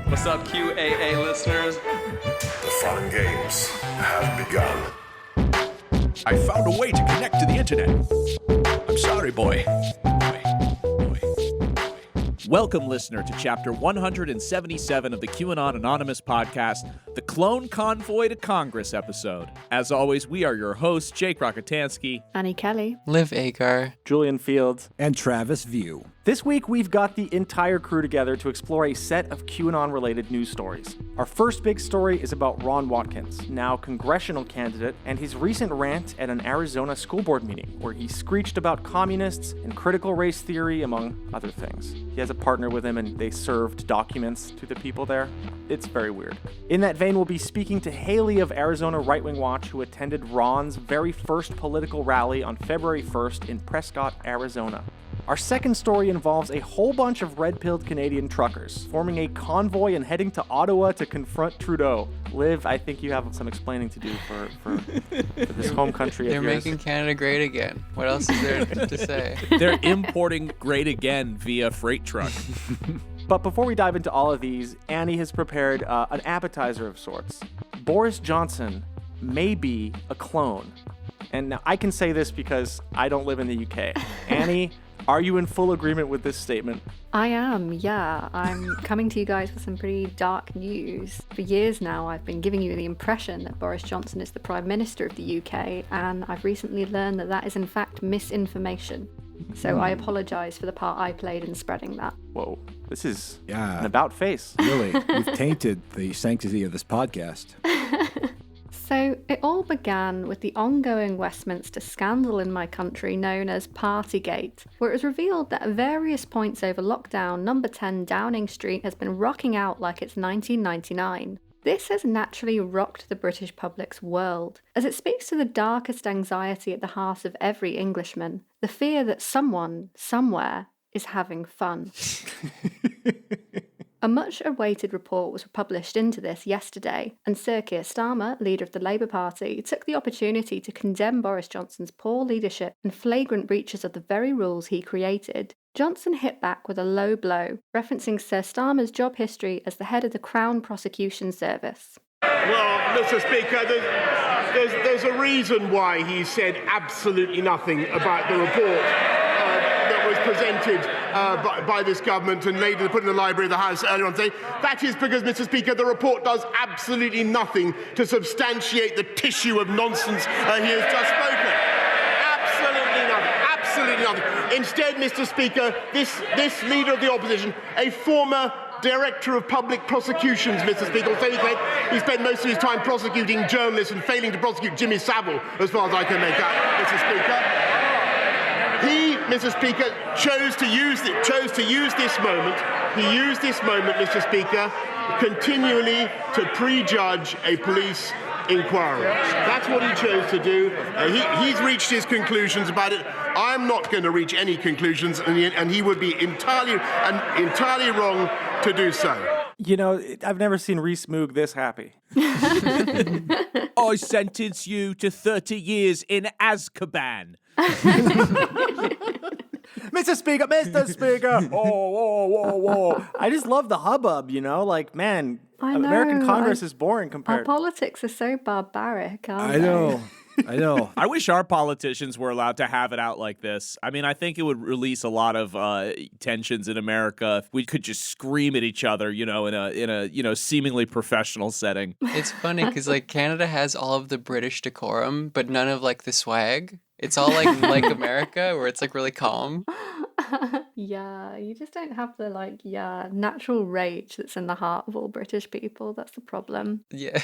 What's up, QAA listeners? The fun games have begun. I found a way to connect to the internet. I'm sorry, boy. Welcome, listener, to Chapter 177 of the QAnon Anonymous podcast, the Clone Convoy to Congress episode. As always, we are your hosts, Jake Rockatansky, Annie Kelly, Liv Agar, Julian Fields, and Travis View. This week, we've got the entire crew together to explore a set of QAnon-related news stories. Our first big story is about Ron Watkins, now congressional candidate, and his recent rant at an Arizona school board meeting, where he screeched about communists and critical race theory, among other things. He has a partner with him, and they served documents to the people there. It's very weird. In that vein, we'll be speaking to Haley of Arizona Right Wing Watch, who attended Ron's very first political rally on February 1st in Prescott, Arizona. Our second story involves a whole bunch of Redpilled Canadian truckers forming a convoy and heading to Ottawa to confront Trudeau. Liv, I think you have some explaining to do for this home country of They're yours. making Canada great again. What else is there to say? They're importing great again via freight truck. But before we dive into all of these, Annie has prepared an appetizer of sorts. Boris Johnson may be a clone. And now I can say this because I don't live in the UK. Annie, are you in full agreement with this statement? I am, yeah. I'm coming to you guys with some pretty dark news. For years now, I've been giving you the impression that Boris Johnson is the Prime Minister of the UK, and I've recently learned that that is in fact misinformation. So I apologise for the part I played in spreading that. Whoa, this is an Yeah, about face. really. You've tainted the sanctity of this podcast. So it all began with the ongoing Westminster scandal in my country known as Partygate, where it was revealed that at various points over lockdown, number 10 Downing Street has been rocking out like it's 1999. This has naturally rocked the British public's world, as it speaks to the darkest anxiety at the heart of every Englishman, the fear that someone, somewhere, is having fun. A much-awaited report was published into this yesterday, and Sir Keir Starmer, leader of the Labour Party, took the opportunity to condemn Boris Johnson's poor leadership and flagrant breaches of the very rules he created. Johnson hit back with a low blow, referencing Sir Starmer's job history as the head of the Crown Prosecution Service. Well, Mr. Speaker, there's a reason why he said absolutely nothing about the report that was presented by this government and later put in the library of the House earlier on today. That is because, Mr. Speaker, the report does absolutely nothing to substantiate the tissue of nonsense he has just spoken. Absolutely nothing. Absolutely nothing. Instead, Mr. Speaker, this leader of the opposition, a former Director of Public Prosecutions, Mr. Speaker, he spent most of his time prosecuting journalists and failing to prosecute Jimmy Savile, as far as I can make out, Mr. Speaker. He, Mr. Speaker, chose to use this moment. He used this moment, Mr. Speaker, continually to prejudge a police inquiry. That's what he chose to do. He's reached his conclusions about it. I'm not going to reach any conclusions, and he would be entirely wrong to do so. You know, I've never seen Rees Moog this happy. I sentence you to 30 years in Azkaban. Mr. Speaker! Whoa. I just love the hubbub, you know? Like, man, I know, American Congress is boring Our compared. politics are so barbaric, aren't I they? know. I wish our politicians were allowed to have it out like this. I mean, I think it would release a lot of tensions in America if we could just scream at each other, you know, in a seemingly professional setting. It's funny because like Canada has all of the British decorum, but none of like the swag. It's all like America, where it's like really calm. Yeah, you just don't have the natural rage that's in the heart of all British people. That's the problem. Yeah.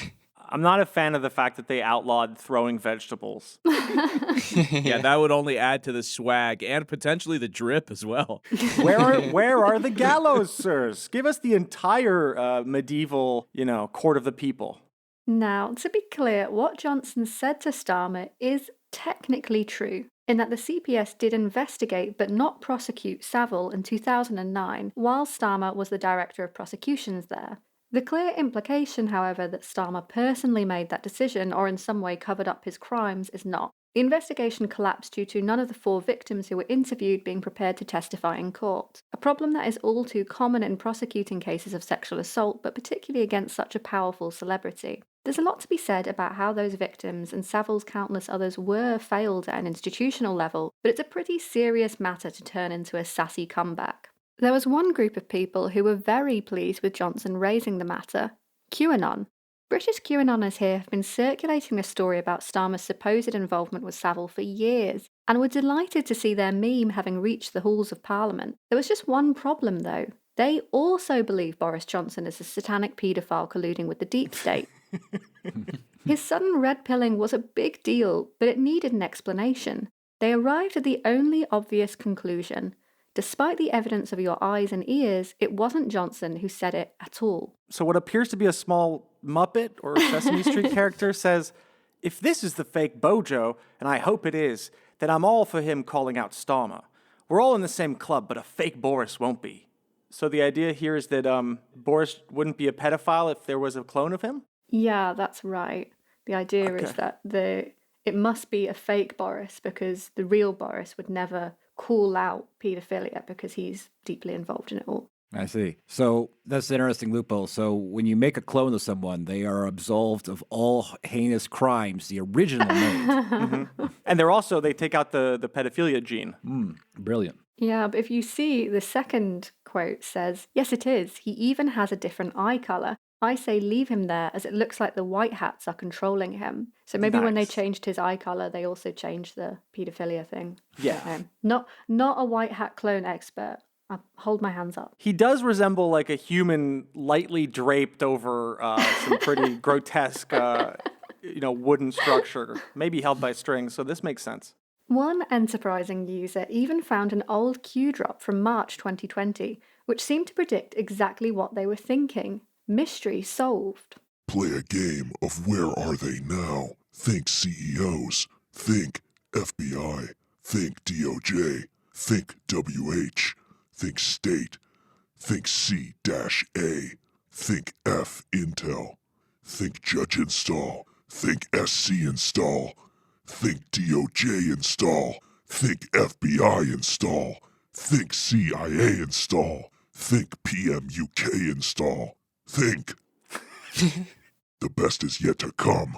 I'm not a fan of the fact that they outlawed throwing vegetables. Yeah, that would only add to the swag and potentially the drip as well. Where are the gallows, sirs? Give us the entire medieval, court of the people. Now, to be clear, what Johnson said to Starmer is technically true, in that the CPS did investigate but not prosecute Savile in 2009, while Starmer was the Director of Prosecutions there. The clear implication, however, that Starmer personally made that decision or in some way covered up his crimes is not. The investigation collapsed due to none of the 4 victims who were interviewed being prepared to testify in court, a problem that is all too common in prosecuting cases of sexual assault, but particularly against such a powerful celebrity. There's a lot to be said about how those victims and Savile's countless others were failed at an institutional level, but it's a pretty serious matter to turn into a sassy comeback. There was one group of people who were very pleased with Johnson raising the matter: QAnon. British QAnoners here have been circulating a story about Starmer's supposed involvement with Savile for years, and were delighted to see their meme having reached the halls of Parliament. There was just one problem, though. They also believe Boris Johnson is a satanic paedophile colluding with the deep state. His sudden red pilling was a big deal, but it needed an explanation. They arrived at the only obvious conclusion. Despite the evidence of your eyes and ears, it wasn't Johnson who said it at all. So what appears to be a small Muppet or Sesame Street character says, if this is the fake Bojo, and I hope it is, then I'm all for him calling out Starmer. We're all in the same club, but a fake Boris won't be. So the idea here is that Boris wouldn't be a pedophile if there was a clone of him? Yeah, that's right. The idea is that it must be a fake Boris because the real Boris would never call out paedophilia because he's deeply involved in it all. I see. So that's an interesting loophole. So when you make a clone of someone, they are absolved of all heinous crimes the original made. Mm-hmm. And they take out the pedophilia gene. Brilliant. Yeah, but if you see, the second quote says, yes, it is. He even has a different eye colour. I say leave him there as it looks like the white hats are controlling him. So maybe when they changed his eye colour, they also changed the paedophilia thing. Yeah. Not a white hat clone expert. I'll hold my hands up. He does resemble like a human lightly draped over some pretty grotesque, wooden structure, maybe held by strings. So this makes sense. One enterprising user even found an old Q drop from March 2020, which seemed to predict exactly what they were thinking. Mystery solved. Play a game of where are they now? Think CEOs. Think FBI. Think DOJ. Think WH. Think state. Think C-A. Think F Intel. Think judge install. Think SC install. Think DOJ install. Think FBI install. Think CIA install. Think PMUK install. Think. The best is yet to come.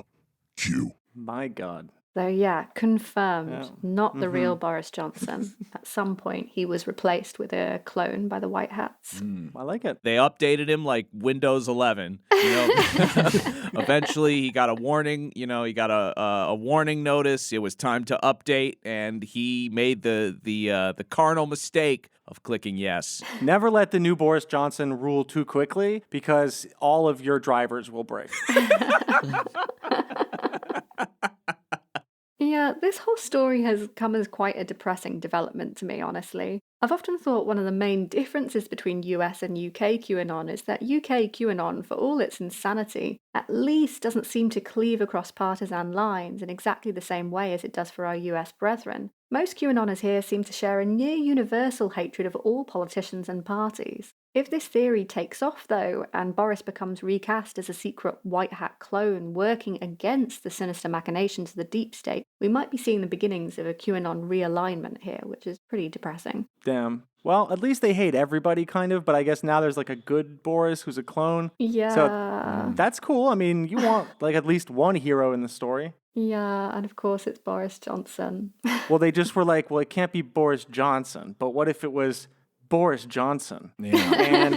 Q. My God. So yeah, confirmed, Yeah. not the real Boris Johnson. At some point, he was replaced with a clone by the White Hats. I like it. They updated him like Windows 11. Eventually, he got a warning. He got a warning notice. It was time to update, and he made the cardinal mistake of clicking yes. Never let the new Boris Johnson rule too quickly because all of your drivers will break. Yeah, this whole story has come as quite a depressing development to me, honestly. I've often thought one of the main differences between US and UK QAnon is that UK QAnon, for all its insanity, at least doesn't seem to cleave across partisan lines in exactly the same way as it does for our US brethren. Most QAnoners here seem to share a near universal hatred of all politicians and parties. If this theory takes off, though, and Boris becomes recast as a secret white hat clone working against the sinister machinations of the deep state, we might be seeing the beginnings of a QAnon realignment here, which is pretty depressing. Damn. Well, at least they hate everybody, kind of, but I guess now there's like a good Boris who's a clone. Yeah. So that's cool. I mean, you want like at least one hero in the story. Yeah, and of course it's Boris Johnson. Well, they just were like, well, it can't be Boris Johnson, but what if it was Boris Johnson? Yeah.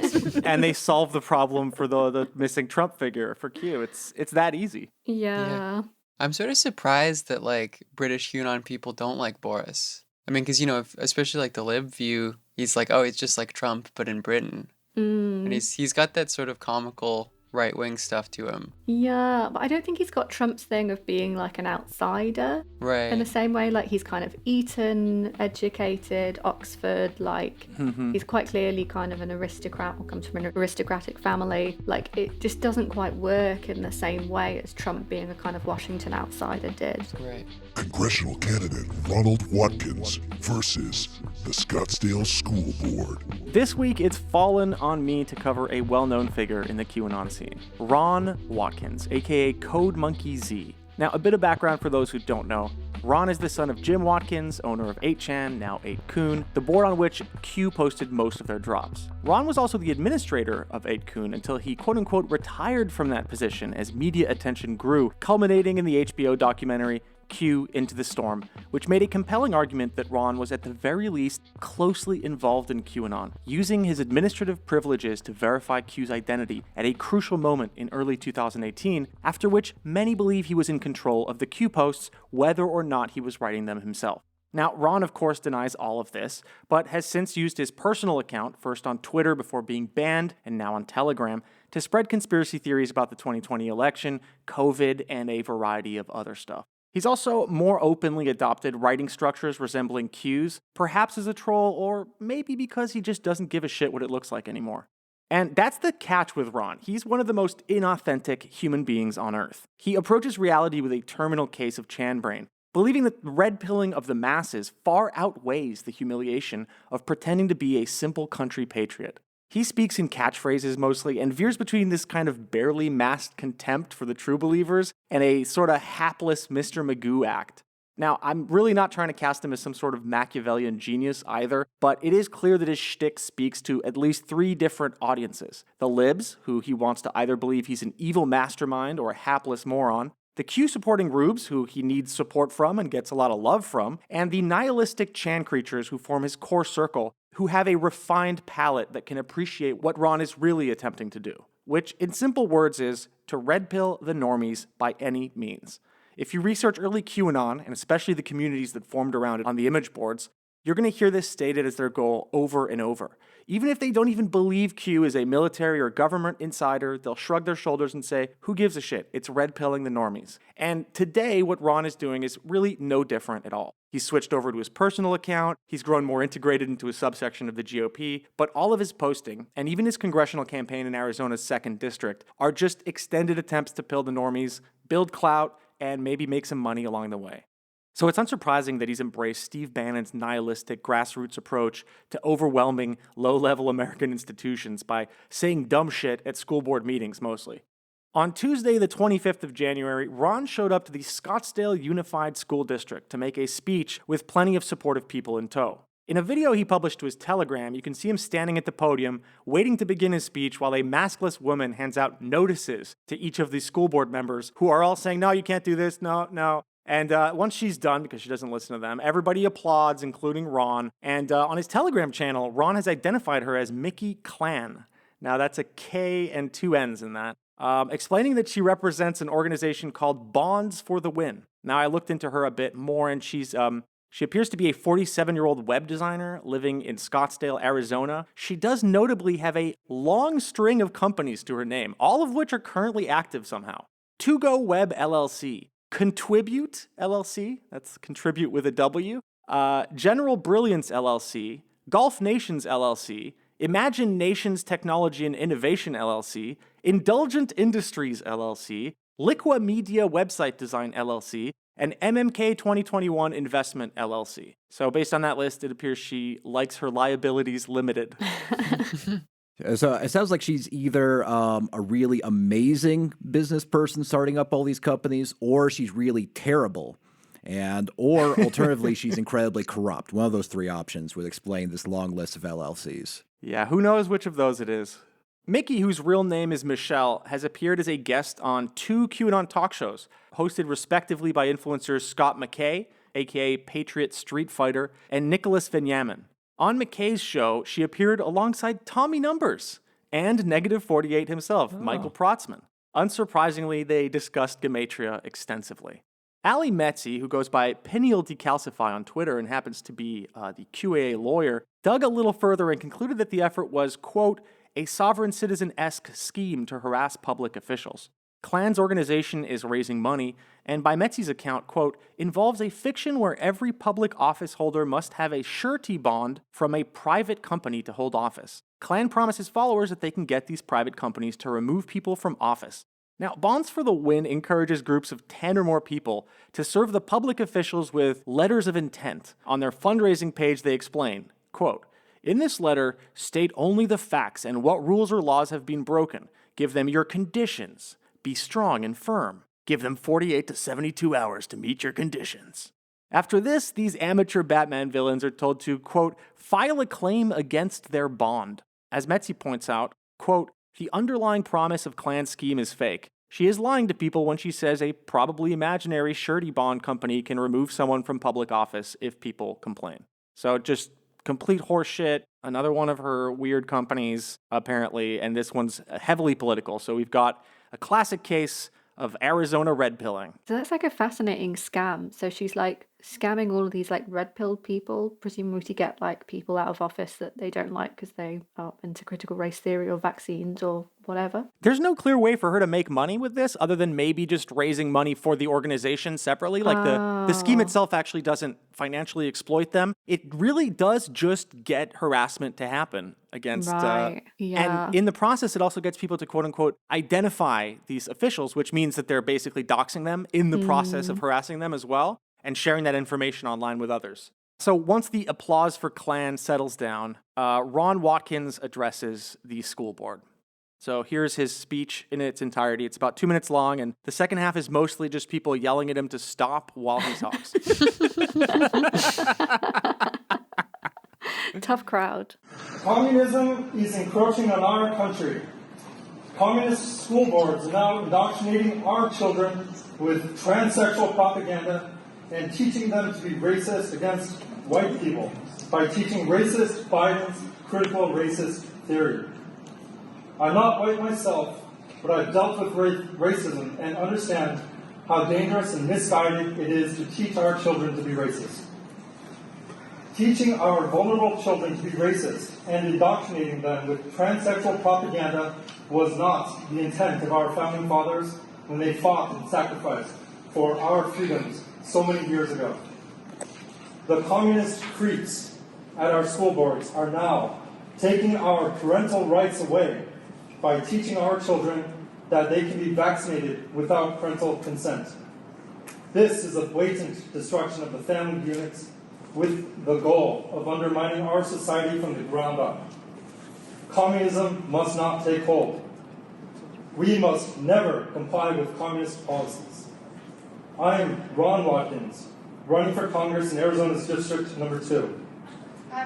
And they solve the problem for the missing Trump figure for Q. It's that easy. Yeah. I'm sort of surprised that like British QAnon people don't like Boris. I mean, because especially like the Lib view, he's like, oh, it's just like Trump, but in Britain, and he's got that sort of comical right-wing stuff to him. Yeah, but I don't think he's got Trump's thing of being like an outsider. Right. In the same way, like he's kind of Eton, educated, Oxford, like he's quite clearly kind of an aristocrat or comes from an aristocratic family. Like it just doesn't quite work in the same way as Trump being a kind of Washington outsider did. Right. Congressional candidate Ronald Watkins versus the Scottsdale School Board. This week, it's fallen on me to cover a well-known figure in the QAnon scene, Ron Watkins, aka Code Monkey Z. Now, a bit of background for those who don't know. Ron is the son of Jim Watkins, owner of 8chan, now 8kun, the board on which Q posted most of their drops. Ron was also the administrator of 8kun until he quote-unquote retired from that position as media attention grew, culminating in the HBO documentary Q Into the Storm, which made a compelling argument that Ron was at the very least closely involved in QAnon, using his administrative privileges to verify Q's identity at a crucial moment in early 2018, after which many believe he was in control of the Q posts, whether or not he was writing them himself. Now, Ron, of course, denies all of this, but has since used his personal account, first on Twitter before being banned, and now on Telegram, to spread conspiracy theories about the 2020 election, COVID, and a variety of other stuff. He's also more openly adopted writing structures resembling Q's, perhaps as a troll, or maybe because he just doesn't give a shit what it looks like anymore. And that's the catch with Ron. He's one of the most inauthentic human beings on Earth. He approaches reality with a terminal case of Chan brain, believing that the red pilling of the masses far outweighs the humiliation of pretending to be a simple country patriot. He speaks in catchphrases mostly and veers between this kind of barely masked contempt for the true believers and a sort of hapless Mr. Magoo act. Now, I'm really not trying to cast him as some sort of Machiavellian genius either, but it is clear that his shtick speaks to at least 3 different audiences. The libs, who he wants to either believe he's an evil mastermind or a hapless moron, the Q-supporting rubes, who he needs support from and gets a lot of love from, and the nihilistic Chan creatures who form his core circle, who have a refined palate that can appreciate what Ron is really attempting to do, which in simple words is to red pill the normies by any means. If you research early QAnon, and especially the communities that formed around it on the image boards, you're going to hear this stated as their goal over and over. Even if they don't even believe Q is a military or government insider, they'll shrug their shoulders and say, who gives a shit? It's red pilling the normies. And today, what Ron is doing is really no different at all. He's switched over to his personal account, he's grown more integrated into a subsection of the GOP, but all of his posting, and even his congressional campaign in Arizona's 2nd District, are just extended attempts to pill the normies, build clout, and maybe make some money along the way. So it's unsurprising that he's embraced Steve Bannon's nihilistic grassroots approach to overwhelming low-level American institutions by saying dumb shit at school board meetings mostly. On Tuesday, the 25th of January, Ron showed up to the Scottsdale Unified School District to make a speech with plenty of supportive people in tow. In a video he published to his Telegram, you can see him standing at the podium, waiting to begin his speech while a maskless woman hands out notices to each of the school board members who are all saying, no, you can't do this, no. And once she's done, because she doesn't listen to them, everybody applauds, including Ron. And on his Telegram channel, Ron has identified her as Mickey Clan. Now, that's a K and 2 N's in that. Explaining that she represents an organization called Bonds for the Win. Now, I looked into her a bit more, and she appears to be a 47-year-old web designer living in Scottsdale, Arizona. She does notably have a long string of companies to her name, all of which are currently active somehow. To Go Web LLC, Contribute LLC, that's contribute with a W, General Brilliance LLC, Gulf Nations LLC, Imagine Nations Technology and Innovation LLC, Indulgent Industries LLC, Liqua Media Website Design LLC, and MMK 2021 Investment LLC. So based on that list, it appears she likes her liabilities limited. So it sounds like she's either a really amazing business person starting up all these companies, or she's really terrible. Or alternatively, she's incredibly corrupt. One of those 3 options would explain this long list of LLCs. Yeah, who knows which of those it is. Mickey, whose real name is Michelle, has appeared as a guest on 2 QAnon talk shows, hosted respectively by influencers Scott McKay, aka Patriot Street Fighter, and Nicholas Vinyamin. On McKay's show, she appeared alongside Tommy Numbers and Negative 48 himself, Michael Protzman. Unsurprisingly, they discussed Gematria extensively. Ali Metzi, who goes by Pineal Decalcify on Twitter and happens to be the QAA lawyer, dug a little further and concluded that the effort was, quote, a sovereign citizen-esque scheme to harass public officials. Klan's organization is raising money, and by Metzi's account, quote, involves a fiction where every public office holder must have a surety bond from a private company to hold office. Klan promises followers that they can get these private companies to remove people from office. Now, Bonds for the Win encourages groups of 10 or more people to serve the public officials with letters of intent. On their fundraising page, they explain, quote, in this letter, state only the facts and what rules or laws have been broken. Give them your conditions. Be strong and firm. Give them 48 to 72 hours to meet your conditions. After this, these amateur Batman villains are told to, quote, file a claim against their bond. As Metzi points out, quote, the underlying promise of Klan's scheme is fake. She is lying to people when she says a probably imaginary surety bond company can remove someone from public office if people complain. So just complete horseshit. Another one of her weird companies, apparently, and this one's heavily political. So we've got a classic case of Arizona red pilling. So that's like a fascinating scam. So she's like scamming all of these like red pilled people, presumably to get like people out of office that they don't like because they are into critical race theory or vaccines or whatever. There's no clear way for her to make money with this other than maybe just raising money for the organization separately. Like the scheme itself actually doesn't financially exploit them. It really does just get harassment to happen against. Right. Yeah. And in the process, it also gets people to quote unquote identify these officials, which means that they're basically doxing them in the process of harassing them as well and sharing that information online with others. So once the applause for Klan settles down, Ron Watkins addresses the school board. So here's his speech in its entirety. It's about 2 minutes long, and the second half is mostly just people yelling at him to stop while he talks. Tough crowd. Communism is encroaching on our country. Communist school boards are now indoctrinating our children with transsexual propaganda and teaching them to be racist against white people by teaching racist Biden's critical racist theory. I'm not white myself, but I've dealt with racism and understand how dangerous and misguided it is to teach our children to be racist. Teaching our vulnerable children to be racist and indoctrinating them with transsexual propaganda was not the intent of our founding fathers when they fought and sacrificed for our freedoms so many years ago. The communist creeps at our school boards are now taking our parental rights away by teaching our children that they can be vaccinated without parental consent. This is a blatant destruction of the family units with the goal of undermining our society from the ground up. Communism must not take hold. We must never comply with communist policies. I am Ron Watkins, running for Congress in Arizona's District Number 2.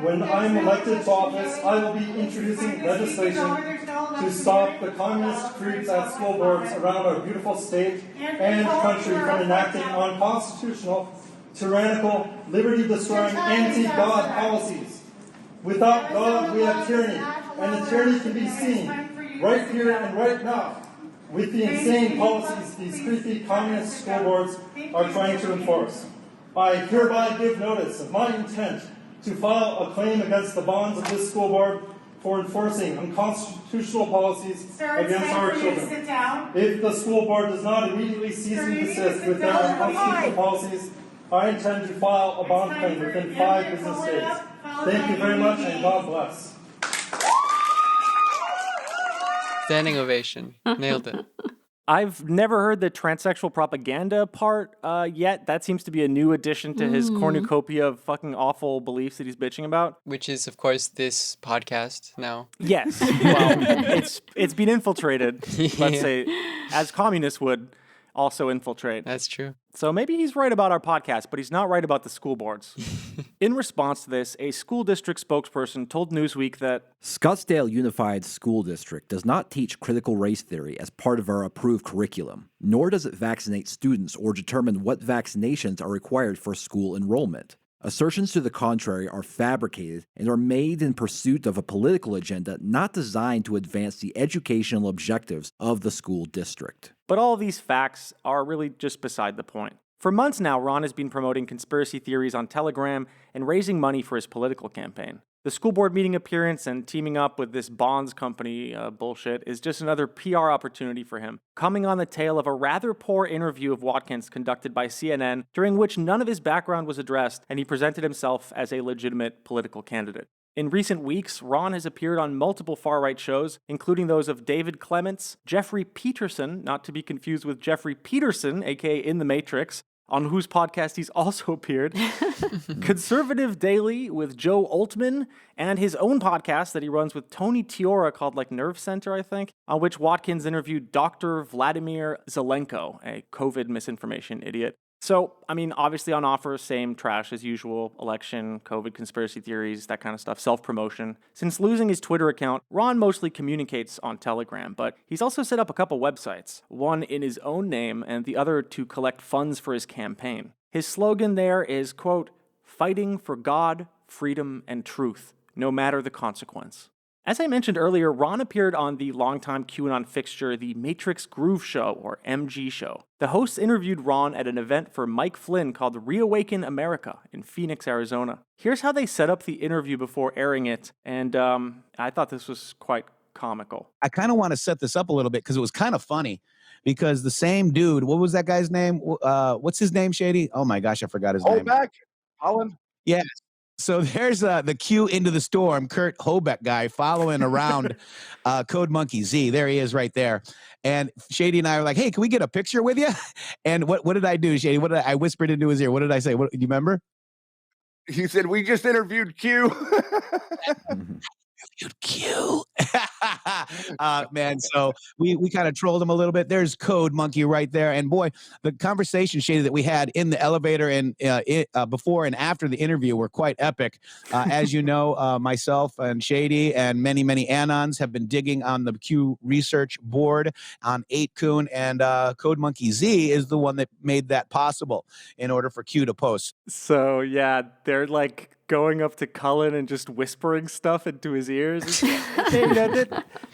When I'm elected to office, I will be introducing legislation to stop the communist creeps at school boards around our beautiful state and country from enacting unconstitutional, tyrannical, liberty-destroying, anti-God policies. Without God, we have tyranny, and the tyranny can be seen right here and right now with the insane policies these creepy communist school boards are trying to enforce. I hereby give notice of my intent to file a claim against the bonds of this school board for enforcing unconstitutional policies against our children. If the school board does not immediately cease and desist with their unconstitutional policies, I intend to file a bond claim within 5 business days. Thank you very much, and God bless. Standing ovation. Nailed it. I've never heard the transsexual propaganda part yet. That seems to be a new addition to his cornucopia of fucking awful beliefs that he's bitching about. Which is, of course, this podcast now. Yes. Well, it's been infiltrated, let's say, as communists would also infiltrate. That's true. So maybe he's right about our podcast, but he's not right about the school boards. In response to this, a school district spokesperson told Newsweek that Scottsdale Unified School District does not teach critical race theory as part of our approved curriculum, nor does it vaccinate students or determine what vaccinations are required for school enrollment. Assertions to the contrary are fabricated and are made in pursuit of a political agenda not designed to advance the educational objectives of the school district. But all of these facts are really just beside the point. For months now, Ron has been promoting conspiracy theories on Telegram and raising money for his political campaign. The school board meeting appearance and teaming up with this bonds company bullshit is just another PR opportunity for him, coming on the tail of a rather poor interview of Watkins conducted by CNN, during which none of his background was addressed and he presented himself as a legitimate political candidate. In recent weeks, Ron has appeared on multiple far-right shows, including those of David Clements, Jeffrey Peterson, not to be confused with Jeffrey Peterson, aka In the Matrix, on whose podcast he's also appeared, Conservative Daily with Joe Altman, and his own podcast that he runs with Tony Tiora called Nerve Center, I think, on which Watkins interviewed Dr. Vladimir Zelenko, a COVID misinformation idiot. So, obviously on offer, same trash as usual, election, COVID conspiracy theories, that kind of stuff, self-promotion. Since losing his Twitter account, Ron mostly communicates on Telegram, but he's also set up a couple websites, one in his own name and the other to collect funds for his campaign. His slogan there is, quote, fighting for God, freedom, and truth, no matter the consequence. As I mentioned earlier, Ron appeared on the longtime QAnon fixture, the Matrix Groove Show, or MG Show. The hosts interviewed Ron at an event for Mike Flynn called Reawaken America in Phoenix, Arizona. Here's how they set up the interview before airing it, and I thought this was quite comical. I kind of want to set this up a little bit because it was kind of funny. Because the same dude, what was that guy's name? What's his name, Shady? Oh my gosh, I forgot his name. Holland? Yes. So there's the Q into the storm, Kurt Hobeck guy following around Code Monkey Z. There he is right there. And Shady and I were like, hey, can we get a picture with you? And what did I do, Shady? I whispered into his ear. What did I say? Do you remember? He said, we just interviewed Q. Q. Man, so we kind of trolled him a little bit. There's Code Monkey right there. And boy, the conversation, Shady, that we had in the elevator and before and after the interview were quite epic. As you know, myself and Shady and many, many Anons have been digging on the Q research board on 8kun, and Code Monkey Z is the one that made that possible in order for Q to post. So, yeah, they're going up to Cullen and just whispering stuff into his ears.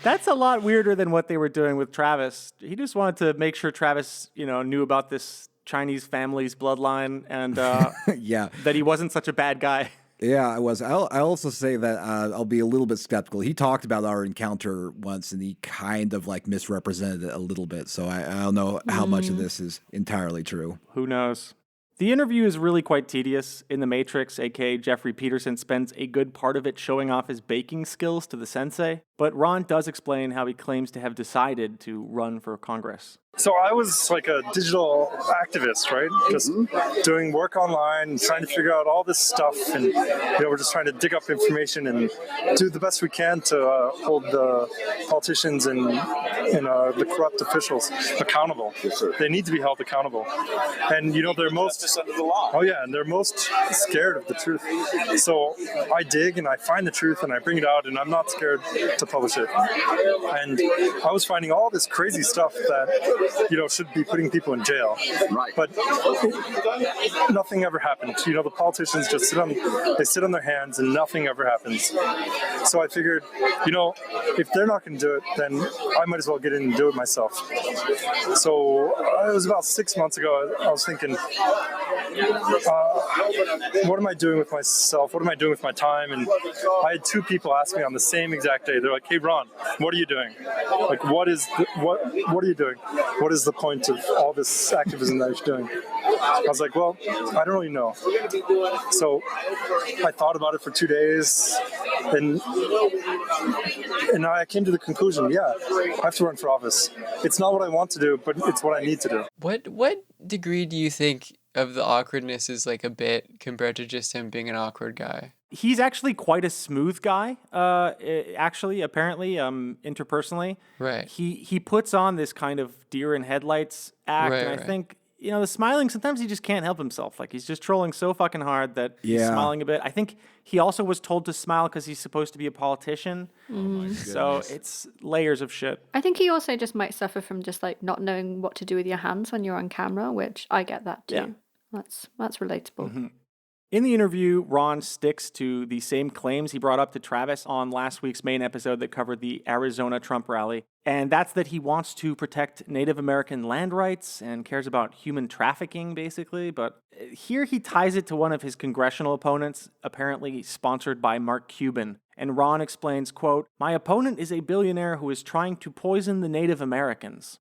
That's a lot weirder than what they were doing with Travis. He just wanted to make sure Travis, knew about this Chinese family's bloodline and that he wasn't such a bad guy. Yeah, I was. I'll also say that I'll be a little bit skeptical. He talked about our encounter once, and he kind of misrepresented it a little bit. So I don't know how much of this is entirely true. Who knows? The interview is really quite tedious. In The Matrix, aka Jeffrey Peterson spends a good part of it showing off his baking skills to the sensei, but Ron does explain how he claims to have decided to run for Congress. So I was like a digital activist, right? Just doing work online, trying to figure out all this stuff, and we're just trying to dig up information and do the best we can to hold the politicians and the corrupt officials accountable. They need to be held accountable, and they're most under the law. Oh yeah, and they're most scared of the truth. So I dig and I find the truth and I bring it out, and I'm not scared to publish it. And I was finding all this crazy stuff that should be putting people in jail. Right. But nothing ever happened. The politicians just sit on their hands and nothing ever happens. So I figured, if they're not going to do it, then I might as well get in and do it myself. So it was about 6 months ago, I was thinking, what am I doing with myself? What am I doing with my time? And I had two people ask me on the same exact day. They're like, hey, Ron, what are you doing? What are you doing? What is the point of all this activism that you're doing? I was like, well, I don't really know. So I thought about it for 2 days, and I came to the conclusion, yeah, I have to run for office. It's not what I want to do, but it's what I need to do. What degree do you think of the awkwardness is a bit compared to just him being an awkward guy? He's actually quite a smooth guy, apparently, interpersonally. Right. He puts on this kind of deer in headlights act, and I think, the smiling, sometimes he just can't help himself. He's just trolling so fucking hard that he's smiling a bit. I think he also was told to smile because he's supposed to be a politician. So it's layers of shit. I think he also just might suffer from just not knowing what to do with your hands when you're on camera, which I get that too. Yeah. That's relatable. Mm-hmm. In the interview, Ron sticks to the same claims he brought up to Travis on last week's main episode that covered the Arizona Trump rally. And that's that he wants to protect Native American land rights and cares about human trafficking, basically. But here he ties it to one of his congressional opponents, apparently sponsored by Mark Cuban. And Ron explains, quote, my opponent is a billionaire who is trying to poison the Native Americans.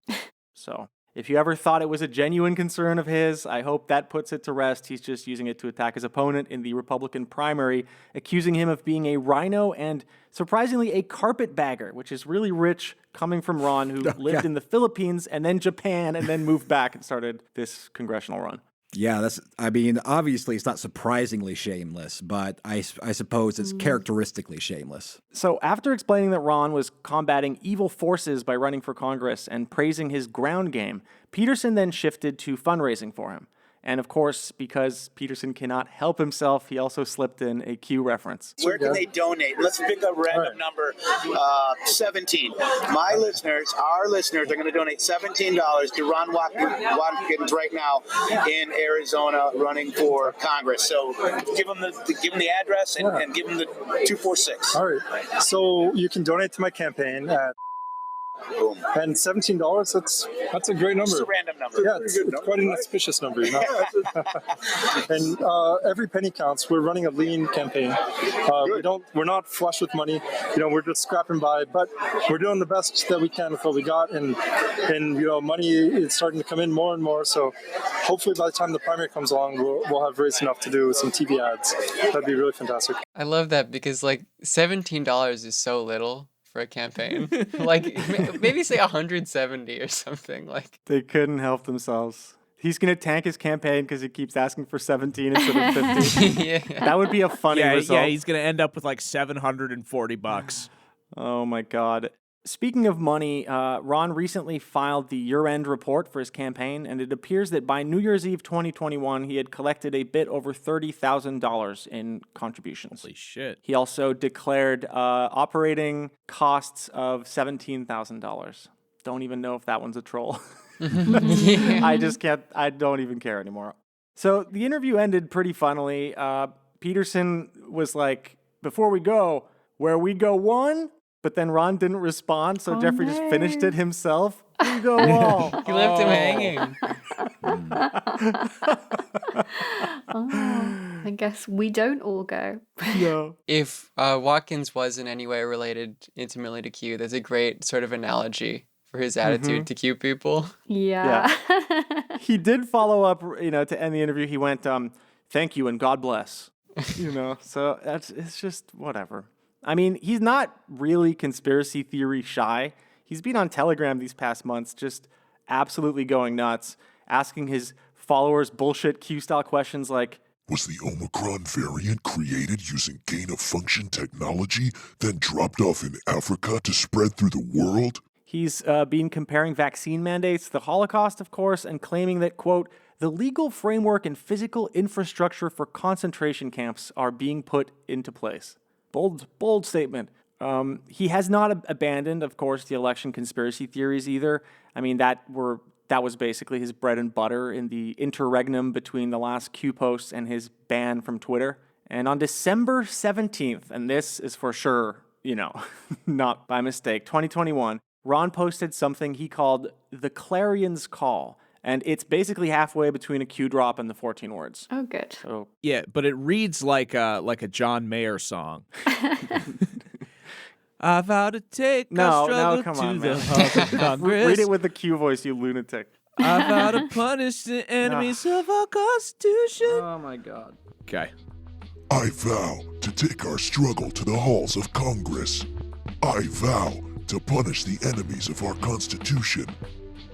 So if you ever thought it was a genuine concern of his, I hope that puts it to rest. He's just using it to attack his opponent in the Republican primary, accusing him of being a rhino and, surprisingly, a carpetbagger, which is really rich coming from Ron, who lived in the Philippines and then Japan and then moved back and started this congressional run. Yeah, obviously it's not surprisingly shameless, but I suppose it's characteristically shameless. So after explaining that Ron was combating evil forces by running for Congress and praising his ground game, Peterson then shifted to fundraising for him. And of course, because Peterson cannot help himself, he also slipped in a Q reference. Where can they donate? Let's pick a random number, 17. Our listeners are going to donate $17 to Ron Watkins right now in Arizona running for Congress. So give them the address and give them the 246. All right. So you can donate to my campaign at Boom. And $17, that's a great number. It's a random number. Yeah, it's quite an auspicious number, you know. And every penny counts. We're running a lean campaign. We're not flush with money. You know, we're just scrapping by, but we're doing the best that we can with what we got. And you know, money is starting to come in more and more. So hopefully by the time the primary comes along, we'll have raised enough to do some TV ads. That'd be really fantastic. I love that because like $17 is so little for a campaign. Like maybe say 170 or something. Like they couldn't help themselves. He's gonna tank his campaign because he keeps asking for 17 instead of 50. Yeah. That would be a funny result. Yeah, he's gonna end up with like $740. Oh my God. Speaking of money, Ron recently filed the year-end report for his campaign, and it appears that by New Year's Eve 2021, he had collected a bit over $30,000 in contributions. Holy shit. He also declared operating costs of $17,000. Don't even know if that one's a troll. I don't even care anymore. So the interview ended pretty funnily. Peterson was like, before we go, where we go one? But then Ron didn't respond, so Jeffrey just finished it himself. We go all. He left him hanging. I guess we don't all go. No. If Watkins was in any way related intimately to Q, that's a great sort of analogy for his attitude to Q people. Yeah. He did follow up, to end the interview. He went, thank you and God bless. So it's just whatever. I mean, he's not really conspiracy theory shy. He's been on Telegram these past months just absolutely going nuts, asking his followers bullshit Q-style questions like, was the Omicron variant created using gain-of-function technology, then dropped off in Africa to spread through the world? He's been comparing vaccine mandates to the Holocaust, of course, and claiming that, quote, the legal framework and physical infrastructure for concentration camps are being put into place. Bold statement. He has not abandoned, of course, the election conspiracy theories either. I mean, that was basically his bread and butter in the interregnum between the last Q posts and his ban from Twitter. And on December 17th, and this is for sure, not by mistake, 2021, Ron posted something he called the Clarion's Call. And it's basically halfway between a Q drop and the 14 words. Oh, good. So yeah, but it reads like a John Mayer song. I vow to take our struggle come to on, the man. halls of Congress. Read it with the Q voice, you lunatic. I vow to punish the enemies of our Constitution. Oh my God. Okay. I vow to take our struggle to the halls of Congress. I vow to punish the enemies of our Constitution.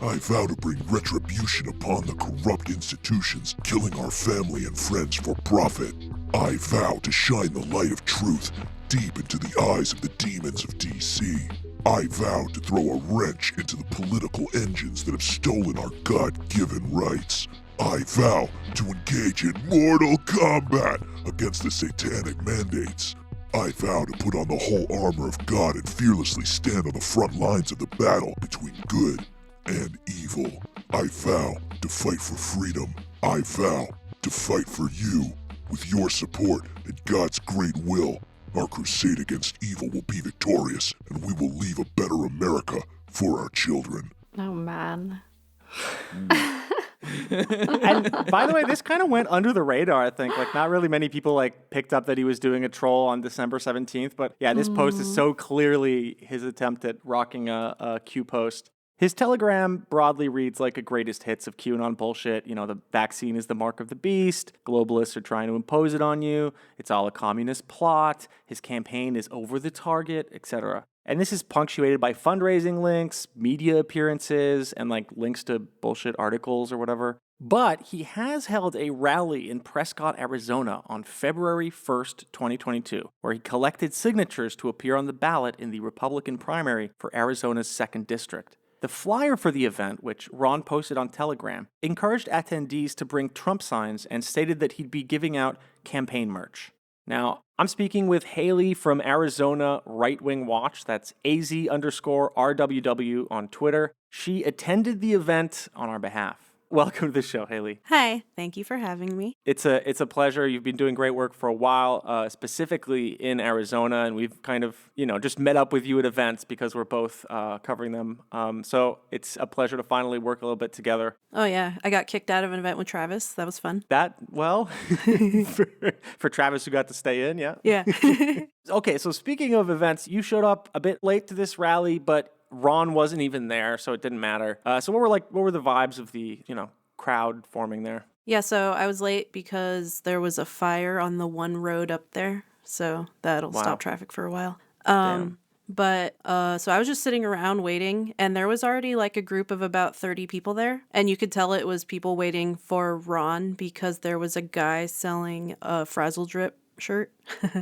I vow to bring retribution upon the corrupt institutions killing our family and friends for profit. I vow to shine the light of truth deep into the eyes of the demons of DC. I vow to throw a wrench into the political engines that have stolen our God-given rights. I vow to engage in mortal combat against the satanic mandates. I vow to put on the whole armor of God and fearlessly stand on the front lines of the battle between good and evil. I vow to fight for freedom. I vow to fight for you. With your support and God's great will, our crusade against evil will be victorious, and we will leave a better America for our children. Oh, man. And by the way, this kind of went under the radar, I think. Like, not really many people picked up that he was doing a troll on December 17th. But yeah, this post is so clearly his attempt at rocking a Q post. His Telegram broadly reads like a greatest hits of QAnon bullshit. The vaccine is the mark of the beast. Globalists are trying to impose it on you. It's all a communist plot. His campaign is over the target, etc. And this is punctuated by fundraising links, media appearances, and links to bullshit articles or whatever. But he has held a rally in Prescott, Arizona on February 1st, 2022, where he collected signatures to appear on the ballot in the Republican primary for Arizona's 2nd District. The flyer for the event, which Ron posted on Telegram, encouraged attendees to bring Trump signs and stated that he'd be giving out campaign merch. Now, I'm speaking with Haley from Arizona Right Wing Watch. That's AZ_RWW on Twitter. She attended the event on our behalf. Welcome to the show, Haley. Hi, thank you for having me. It's a pleasure. You've been doing great work for a while, specifically in Arizona, and we've kind of, just met up with you at events because we're both covering them. So it's a pleasure to finally work a little bit together. Oh yeah, I got kicked out of an event with Travis. That was fun. For Travis who got to stay in, yeah? Yeah. Okay, so speaking of events, you showed up a bit late to this rally, but Ron wasn't even there, so it didn't matter. So what were the vibes of the, crowd forming there? Yeah, so I was late because there was a fire on the one road up there, so that'll stop traffic for a while. But so I was just sitting around waiting, and there was already like a group of about 30 people there, and you could tell it was people waiting for Ron because there was a guy selling a Frazzle Drip shirt.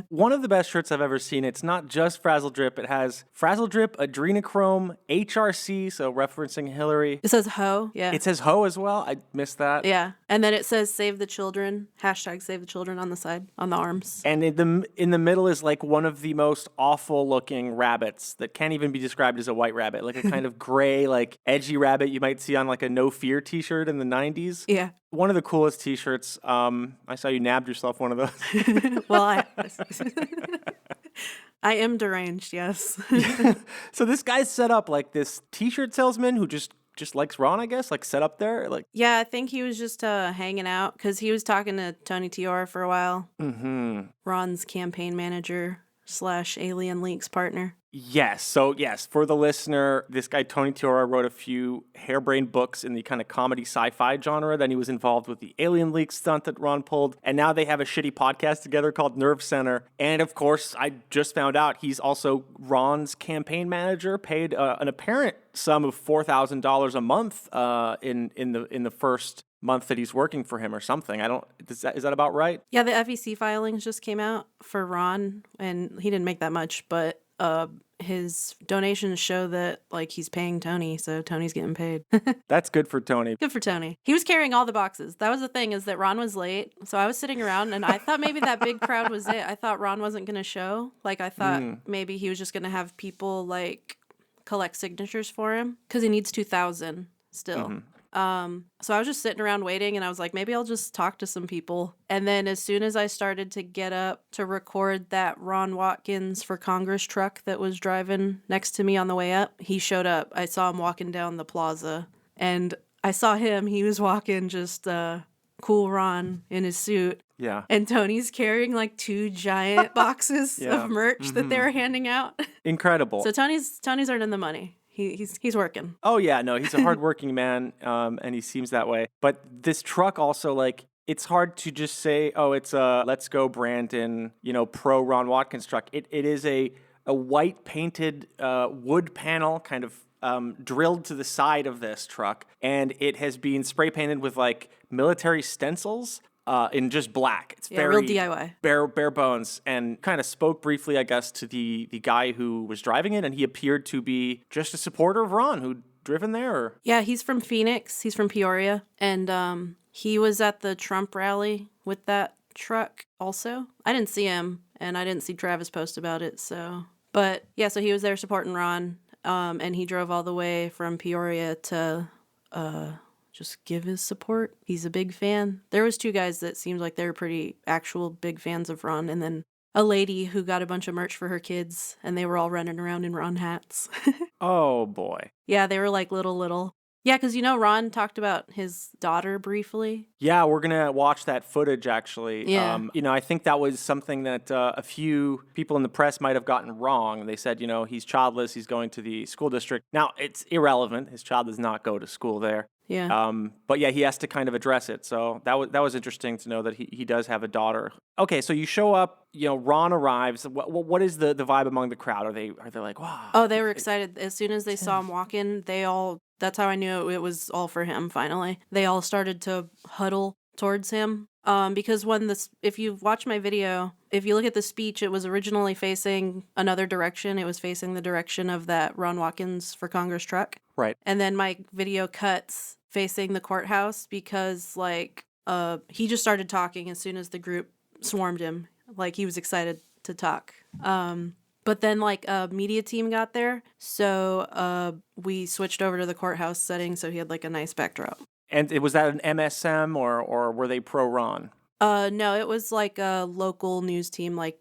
One of the best shirts I've ever seen. It's not just Frazzle Drip. It has Frazzle Drip, Adrenochrome, HRC, so referencing Hillary. It says ho, yeah. It says ho as well. I missed that. Yeah, and then it says save the children, #save the children on the side, on the arms. And in the middle is like one of the most awful looking rabbits that can't even be described as a white rabbit, like a kind of gray, like edgy rabbit you might see on like a No Fear t-shirt in the 90s. Yeah. One of the coolest t-shirts. I saw you nabbed yourself one of those. Well, I am deranged, yes. So this guy's set up like this t-shirt salesman who just likes Ron, I guess, like set up there. Like, yeah, I think he was just hanging out because he was talking to Tony Tiora for a while. Mm-hmm. Ron's campaign manager / Alien Leaks partner. Yes. So, yes, for the listener, this guy, Tony Tiora, wrote a few harebrained books in the kind of comedy sci-fi genre. Then he was involved with the Alien Leak stunt that Ron pulled. And now they have a shitty podcast together called Nerve Center. And, of course, I just found out he's also Ron's campaign manager, paid an apparent sum of $4,000 a month in the first month that he's working for him or something. Is that about right? Yeah, the FEC filings just came out for Ron, and he didn't make that much, but his donations show that like he's paying Tony, so Tony's getting paid. That's good for Tony. Good for Tony. He was carrying all the boxes. That was the thing, is that Ron was late, so I was sitting around and I thought maybe that big crowd was it. I thought Ron wasn't going to show. Like I thought maybe he was just going to have people like collect signatures for him because he needs 2,000 still. Mm-hmm. So I was just sitting around waiting, and I was like, maybe I'll just talk to some people. And then as soon as I started to get up to record that Ron Watkins for Congress truck that was driving next to me on the way up, he showed up. I saw him walking down the plaza, and I saw him. He was walking just cool Ron in his suit. Yeah. And Tony's carrying like 2 giant boxes of merch that they were handing out. Incredible. So Tony's earning the money. He's working. Oh, yeah, no, he's a hardworking man, and he seems that way. But this truck also, like, it's hard to just say, oh, it's a Let's Go Brandon, pro Ron Watkins truck. It is a white painted wood panel kind of drilled to the side of this truck, and it has been spray painted with, like, military stencils. In just black. It's very real DIY. Bare bones, and kind of spoke briefly, I guess, to the guy who was driving it, and he appeared to be just a supporter of Ron who'd driven there. Or... Yeah, he's from Phoenix. He's from Peoria, and he was at the Trump rally with that truck also. I didn't see him, and I didn't see Travis post about it, so... But, yeah, so he was there supporting Ron, and he drove all the way from Peoria to... just give his support. He's a big fan. There was 2 guys that seemed like they were pretty actual big fans of Ron, and then a lady who got a bunch of merch for her kids, and they were all running around in Ron hats. Oh, boy. Yeah, they were like little. Yeah, because Ron talked about his daughter briefly. Yeah, we're going to watch that footage, actually. Yeah. I think that was something that a few people in the press might have gotten wrong. They said, he's childless, he's going to the school district. Now, it's irrelevant. His child does not go to school there. Yeah. But yeah, he has to kind of address it. So that was interesting to know that he does have a daughter. Okay, so you show up, Ron arrives. What is the vibe among the crowd? Are they like, wow? Oh, they were excited. As soon as they saw him walk in, they all That's how I knew it was all for him, finally. They all started to huddle towards him. Because if you watch my video, if you look at the speech, it was originally facing another direction. It was facing the direction of that Ron Watkins for Congress truck. Right. And then my video cuts facing the courthouse because, like, he just started talking as soon as the group swarmed him. Like, he was excited to talk. But then, like, a media team got there, so we switched over to the courthouse setting, so he had, like, a nice backdrop. And was that an MSM or were they pro-Ron? No, it was like a local news team, like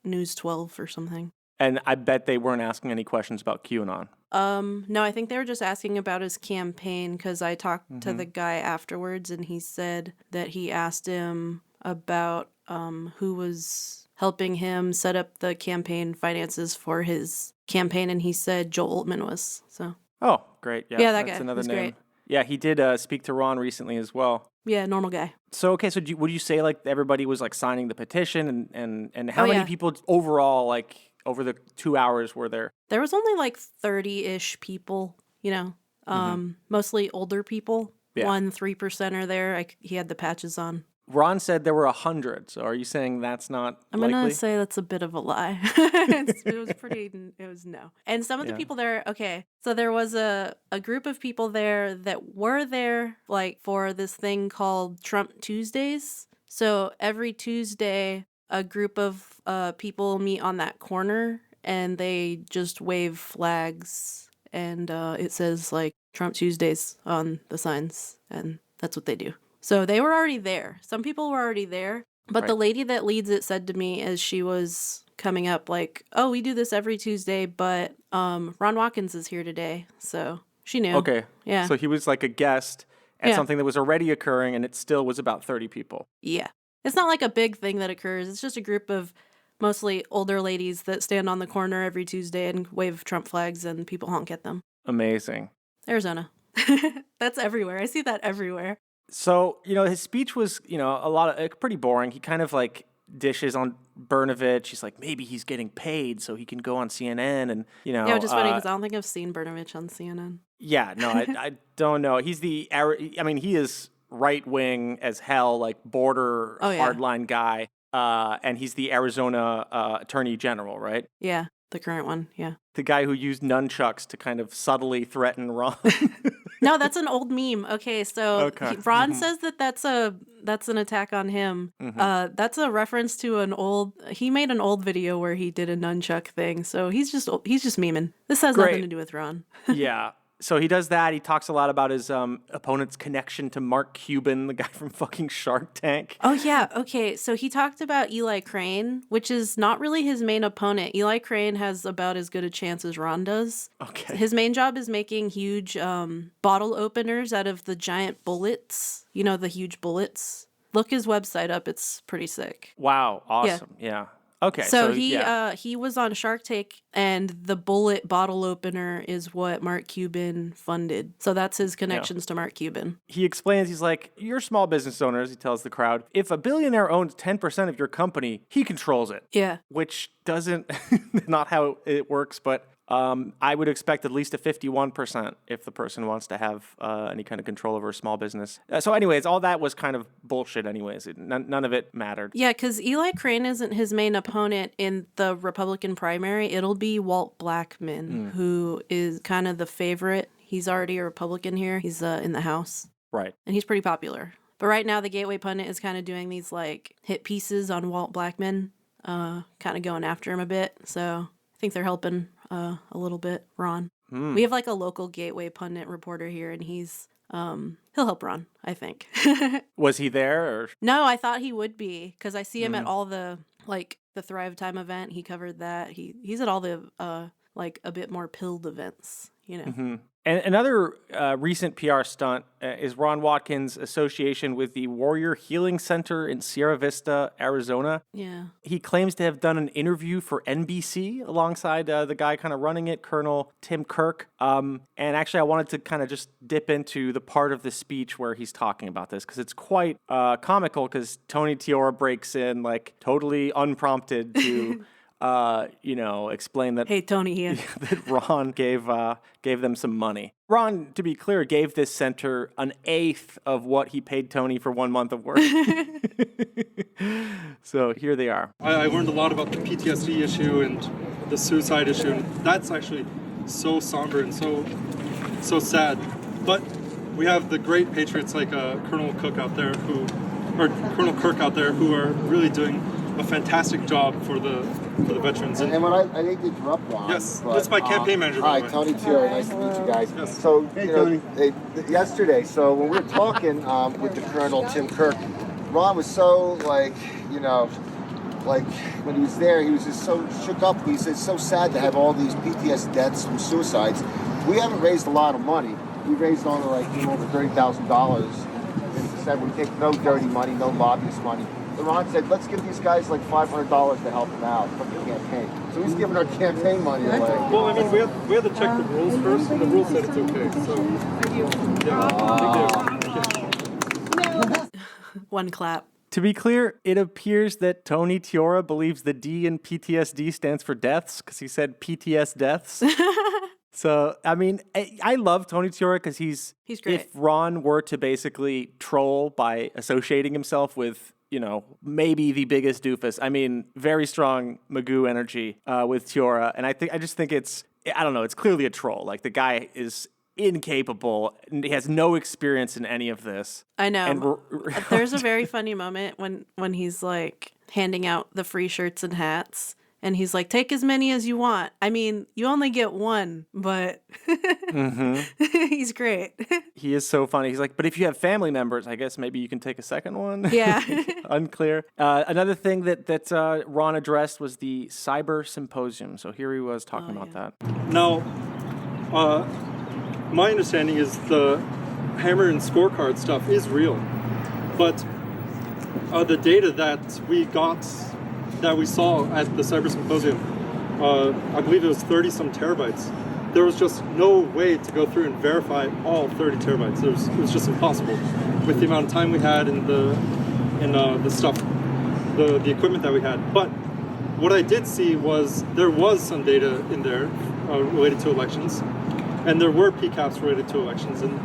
News 12 or something. And I bet they weren't asking any questions about QAnon. No, I think they were just asking about his campaign because I talked to the guy afterwards, and he said that he asked him about who was helping him set up the campaign finances for his campaign, and he said Joel Altman was. So. Oh, great! Yeah, that that's guy. another He's name. great. Yeah, he did speak to Ron recently as well. Yeah, normal guy. So okay, so would you say like everybody was like signing the petition and how many yeah. people overall like over the 2 hours were there? There was only like 30-ish people, you know, mostly older people. Yeah. 1-3% are there. He had the patches on. Ron said there were 100. So are you saying that's not I'm likely? gonna say that's a bit of a lie. It was no. And some of the people there, okay, so there was a group of people there that were there like for this thing called Trump Tuesdays. So every Tuesday, a group of people meet on that corner and they just wave flags and it says like Trump Tuesdays on the signs, and that's what they do. So they were already there. Some people were already there. But the lady that leads it said to me as she was coming up, like, oh, we do this every Tuesday, but Ron Watkins is here today. So she knew. Okay. Yeah. So he was like a guest at something that was already occurring, and it still was about 30 people. Yeah. It's not like a big thing that occurs. It's just a group of mostly older ladies that stand on the corner every Tuesday and wave Trump flags and people honk at them. Amazing. Arizona. That's everywhere. I see that everywhere. So, you know, his speech was, you know, pretty boring. He kind of like dishes on Brnovich. He's like, maybe he's getting paid so he can go on CNN and, you know. Yeah, just funny because I don't think I've seen Brnovich on CNN. Yeah, no, I don't know. He is right wing as hell, like border hardline guy. And he's the Arizona attorney general, right? Yeah, the current one, yeah. The guy who used nunchucks to kind of subtly threaten Ron. No, that's an old meme. Okay, so Ron says that's an attack on him. That's a reference to he made an old video where he did a nunchuck thing. So he's just memeing. This has nothing to do with Ron. Yeah. So he does that. He talks a lot about his opponent's connection to Mark Cuban, the guy from fucking Shark Tank. Oh, yeah. Okay. So he talked about Eli Crane, which is not really his main opponent. Eli Crane has about as good a chance as Ron does. Okay. His main job is making huge bottle openers out of the giant bullets. You know, the huge bullets. Look his website up. It's pretty sick. Wow. Awesome. Yeah. Okay. So he was on Shark Tank, and the bullet bottle opener is what Mark Cuban funded. So that's his connections to Mark Cuban. He explains, he's like, you're small business owners, he tells the crowd. If a billionaire owns 10% of your company, he controls it. Yeah. Which doesn't, not how it works, but I would expect at least a 51% if the person wants to have any kind of control over a small business. So anyways, all that was kind of bullshit anyways. None of it mattered. Yeah, because Eli Crane isn't his main opponent in the Republican primary. It'll be Walt Blackman, who is kind of the favorite. He's already a Republican here. He's in the House. Right. And he's pretty popular. But right now, the Gateway Pundit is kind of doing these like hit pieces on Walt Blackman, kind of going after him a bit. So I think they're helping a little bit Ron. We have like a local Gateway Pundit reporter here, and he's he'll help Ron, I think. Was he there? Or? No, I thought he would be because I see him at all the like the Thrive Time event. He covered that. He's at all the like a bit more pilled events, you know. And another recent PR stunt is Ron Watkins' association with the Warrior Healing Center in Sierra Vista, Arizona. Yeah. He claims to have done an interview for NBC alongside the guy kind of running it, Colonel Tim Kirk. And actually, I wanted to kind of just dip into the part of the speech where he's talking about this, because it's quite comical, because Tony Tiora breaks in, like, totally unprompted to explain that Hey, Tony here. that Ron gave them some money. Ron, to be clear, gave this center an eighth of what he paid Tony for 1 month of work. So here they are. I learned a lot about the PTSD issue and the suicide issue, and that's actually so somber and so sad. But we have the great patriots like Colonel Kirk out there who are really doing a fantastic job for the veterans. And when I hate to interrupt, Ron. Yes, that's my campaign manager. Hi, Tony Tiore. Nice to meet you guys. Yes. So, Hey, Tony. Yesterday, so when we were talking with the Colonel, Tim Kirk, Ron was so like when he was there, he was just so shook up. He said it's so sad to have all these PTS deaths from suicides. We haven't raised a lot of money. We raised only over $30,000. And he said we take no dirty money, no lobbyist money. And Ron said, let's give these guys like $500 to help them out from the campaign. So he's giving our campaign money away. Well, I mean, we had to check the rules first, and the rules said it's okay. So, yeah. One clap. To be clear, it appears that Tony Tiore believes the D in PTSD stands for deaths because he said PTS deaths. So, I mean, I love Tony Tiore because he's great. If Ron were to basically troll by associating himself with, maybe the biggest doofus, I mean, very strong Magoo energy with Tiore. And I just think it's clearly a troll. Like, the guy is incapable and he has no experience in any of this. I know. There's a very funny moment when he's like handing out the free shirts and hats and he's like, take as many as you want. I mean, you only get one, but he's great. He is so funny. He's like, but if you have family members, I guess maybe you can take a second one. Yeah. Unclear. Another thing that Ron addressed was the cyber symposium. So here he was talking about that. Now, my understanding is the hammer and scorecard stuff is real, but the data that we saw at the cyber symposium, I believe it was 30-some terabytes. There was just no way to go through and verify all 30 terabytes. It was just impossible with the amount of time we had and the stuff, the equipment that we had. But what I did see was there was some data in there related to elections. And there were PCAPs related to elections, and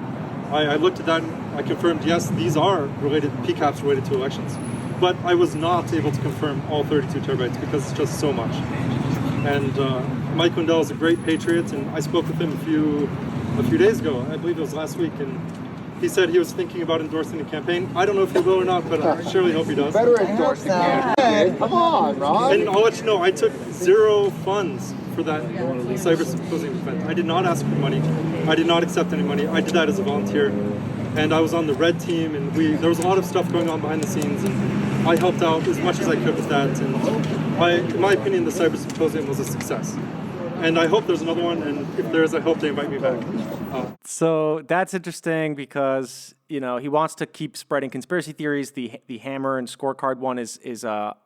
I looked at that and I confirmed, yes, these are PCAPs related to elections. But I was not able to confirm all 32 terabytes because it's just so much. And Mike Lindell is a great patriot, and I spoke with him a few days ago. I believe it was last week, and he said he was thinking about endorsing the campaign. I don't know if he will or not, but I surely hope he does. Better endorse the campaign. Come on, Ron. And I'll let you know, I took zero funds for that cyber symposium event. I did not ask for money. I did not accept any money. I did that as a volunteer. And I was on the red team, and there was a lot of stuff going on behind the scenes, and I helped out as much as I could with that. And in my opinion, the cyber symposium was a success. And I hope there's another one, and if there is, I hope they invite me back. So that's interesting because, he wants to keep spreading conspiracy theories. The hammer and scorecard one is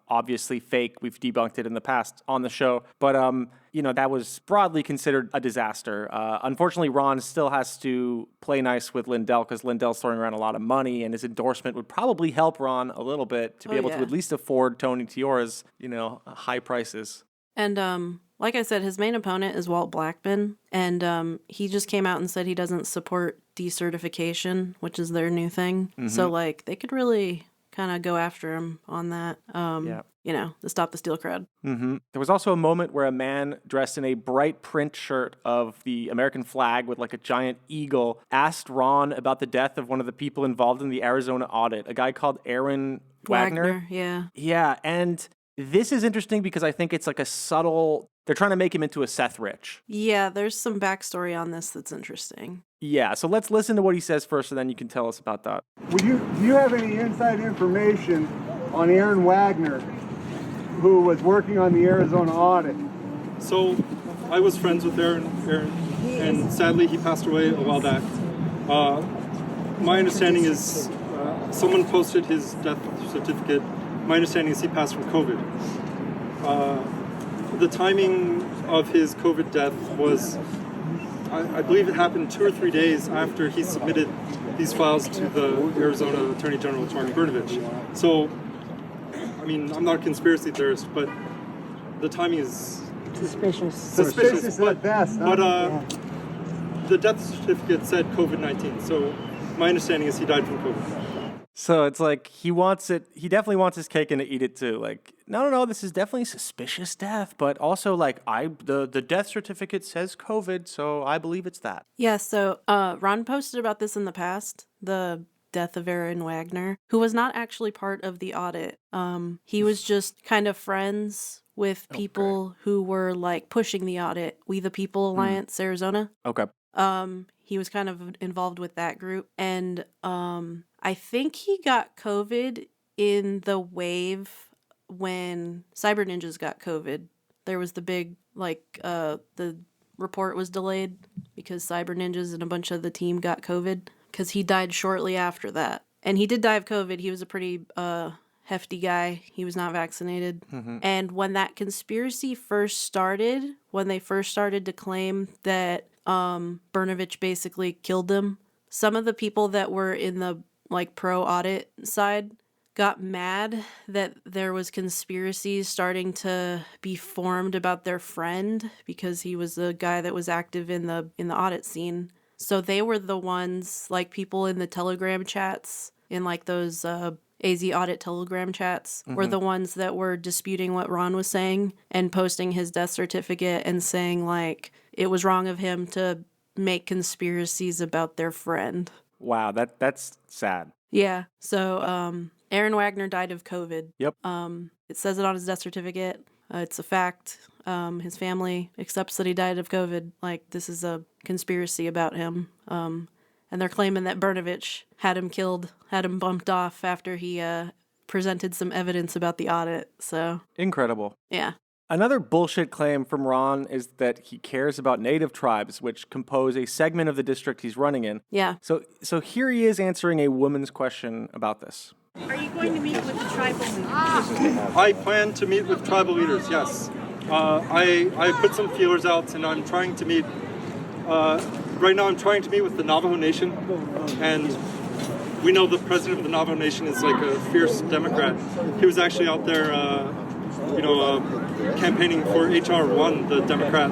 obviously fake. We've debunked it in the past on the show. But, that was broadly considered a disaster. Unfortunately, Ron still has to play nice with Lindell because Lindell's throwing around a lot of money, and his endorsement would probably help Ron a little bit to be able to at least afford Tony Tiore's, high prices. And like I said, his main opponent is Walt Blackman, and he just came out and said he doesn't support decertification, which is their new thing. Mm-hmm. So, they could really kind of go after him on that, to stop the Steele crowd. Mm-hmm. There was also a moment where a man dressed in a bright print shirt of the American flag with a giant eagle asked Ron about the death of one of the people involved in the Arizona audit, a guy called Aaron Wagner. Yeah. Yeah, and this is interesting because I think it's a subtle... They're trying to make him into a Seth Rich. Yeah, there's some backstory on this that's interesting. Yeah, so let's listen to what he says first, and then you can tell us about that. Do you have any inside information on Aaron Wagner, who was working on the Arizona audit? So, I was friends with Aaron, and sadly he passed away a while back. My understanding is someone posted his death certificate. My understanding is he passed from COVID. The timing of his COVID death was, I believe it happened 2 or 3 days after he submitted these files to the Arizona Attorney General, Mark Brnovich. So, I mean, I'm not a conspiracy theorist, but the timing is Suspicious. suspicious, At best. but the death certificate said COVID-19, so my understanding is he died from COVID. So it's like he definitely wants his cake and to eat it too. Like, no, this is definitely suspicious death, but also like the death certificate says COVID, so I believe it's that. Yeah, so Ron posted about this in the past, the death of Aaron Wagner, who was not actually part of the audit. He was just kind of friends with people who were like pushing the audit. We the People Alliance, Arizona. Okay. He was kind of involved with that group, and I think he got COVID in the wave when Cyber Ninjas got COVID. There was the big the report was delayed because Cyber Ninjas and a bunch of the team got COVID because he died shortly after that. And he did die of COVID. He was a pretty hefty guy. He was not vaccinated. Mm-hmm. And when that conspiracy first started, when they first started to claim that Brnovich basically killed them, some of the people that were in the like pro audit side got mad that there was conspiracies starting to be formed about their friend because he was a guy that was active in the audit scene. So they were the ones, like people in the Telegram chats, in like those AZ audit Telegram chats, were the ones that were disputing what Ron was saying and posting his death certificate and saying like it was wrong of him to make conspiracies about their friend. Wow, that's sad. Yeah. So Aaron Wagner died of COVID. Yep. It says it on his death certificate. It's a fact. His family accepts that he died of COVID. Like, this is a conspiracy about him. And they're claiming that Brnovich had him killed, had him bumped off after he presented some evidence about the audit. So Incredible. yeah. Another bullshit claim from Ron is that he cares about native tribes, which compose a segment of the district he's running in. Yeah. So here he is answering a woman's question about this. Are you going to meet with the tribal leaders? I plan to meet with tribal leaders, yes. I put some feelers out and I'm trying to meet, right now I'm trying to meet with the Navajo Nation, and we know the president of the Navajo Nation is like a fierce Democrat. He was actually out there, campaigning for HR 1, the Democrat,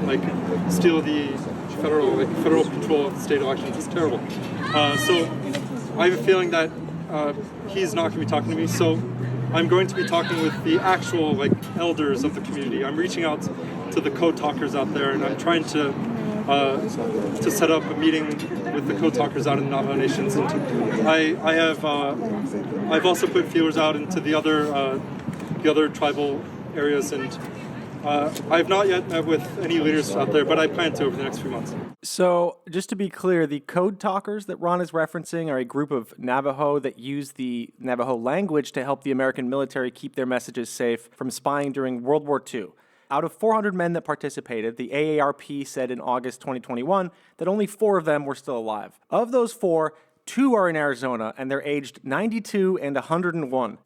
steal the federal control of the state elections. It's terrible. So I have a feeling that he's not going to be talking to me. So I'm going to be talking with the actual elders of the community. I'm reaching out to the code talkers out there, and I'm trying to set up a meeting with the code talkers out in the Navajo Nations. And I've also put feelers out into the other tribal areas, and I've not yet met with any leaders out there, but I plan to over the next few months. So, just to be clear, the code talkers that Ron is referencing are a group of Navajo that use the Navajo language to help the American military keep their messages safe from spying during World War II. Out of 400 men that participated, the AARP said in August 2021 that only 4 of them were still alive. Of those 4, 2 are in Arizona, and they're aged 92 and 101.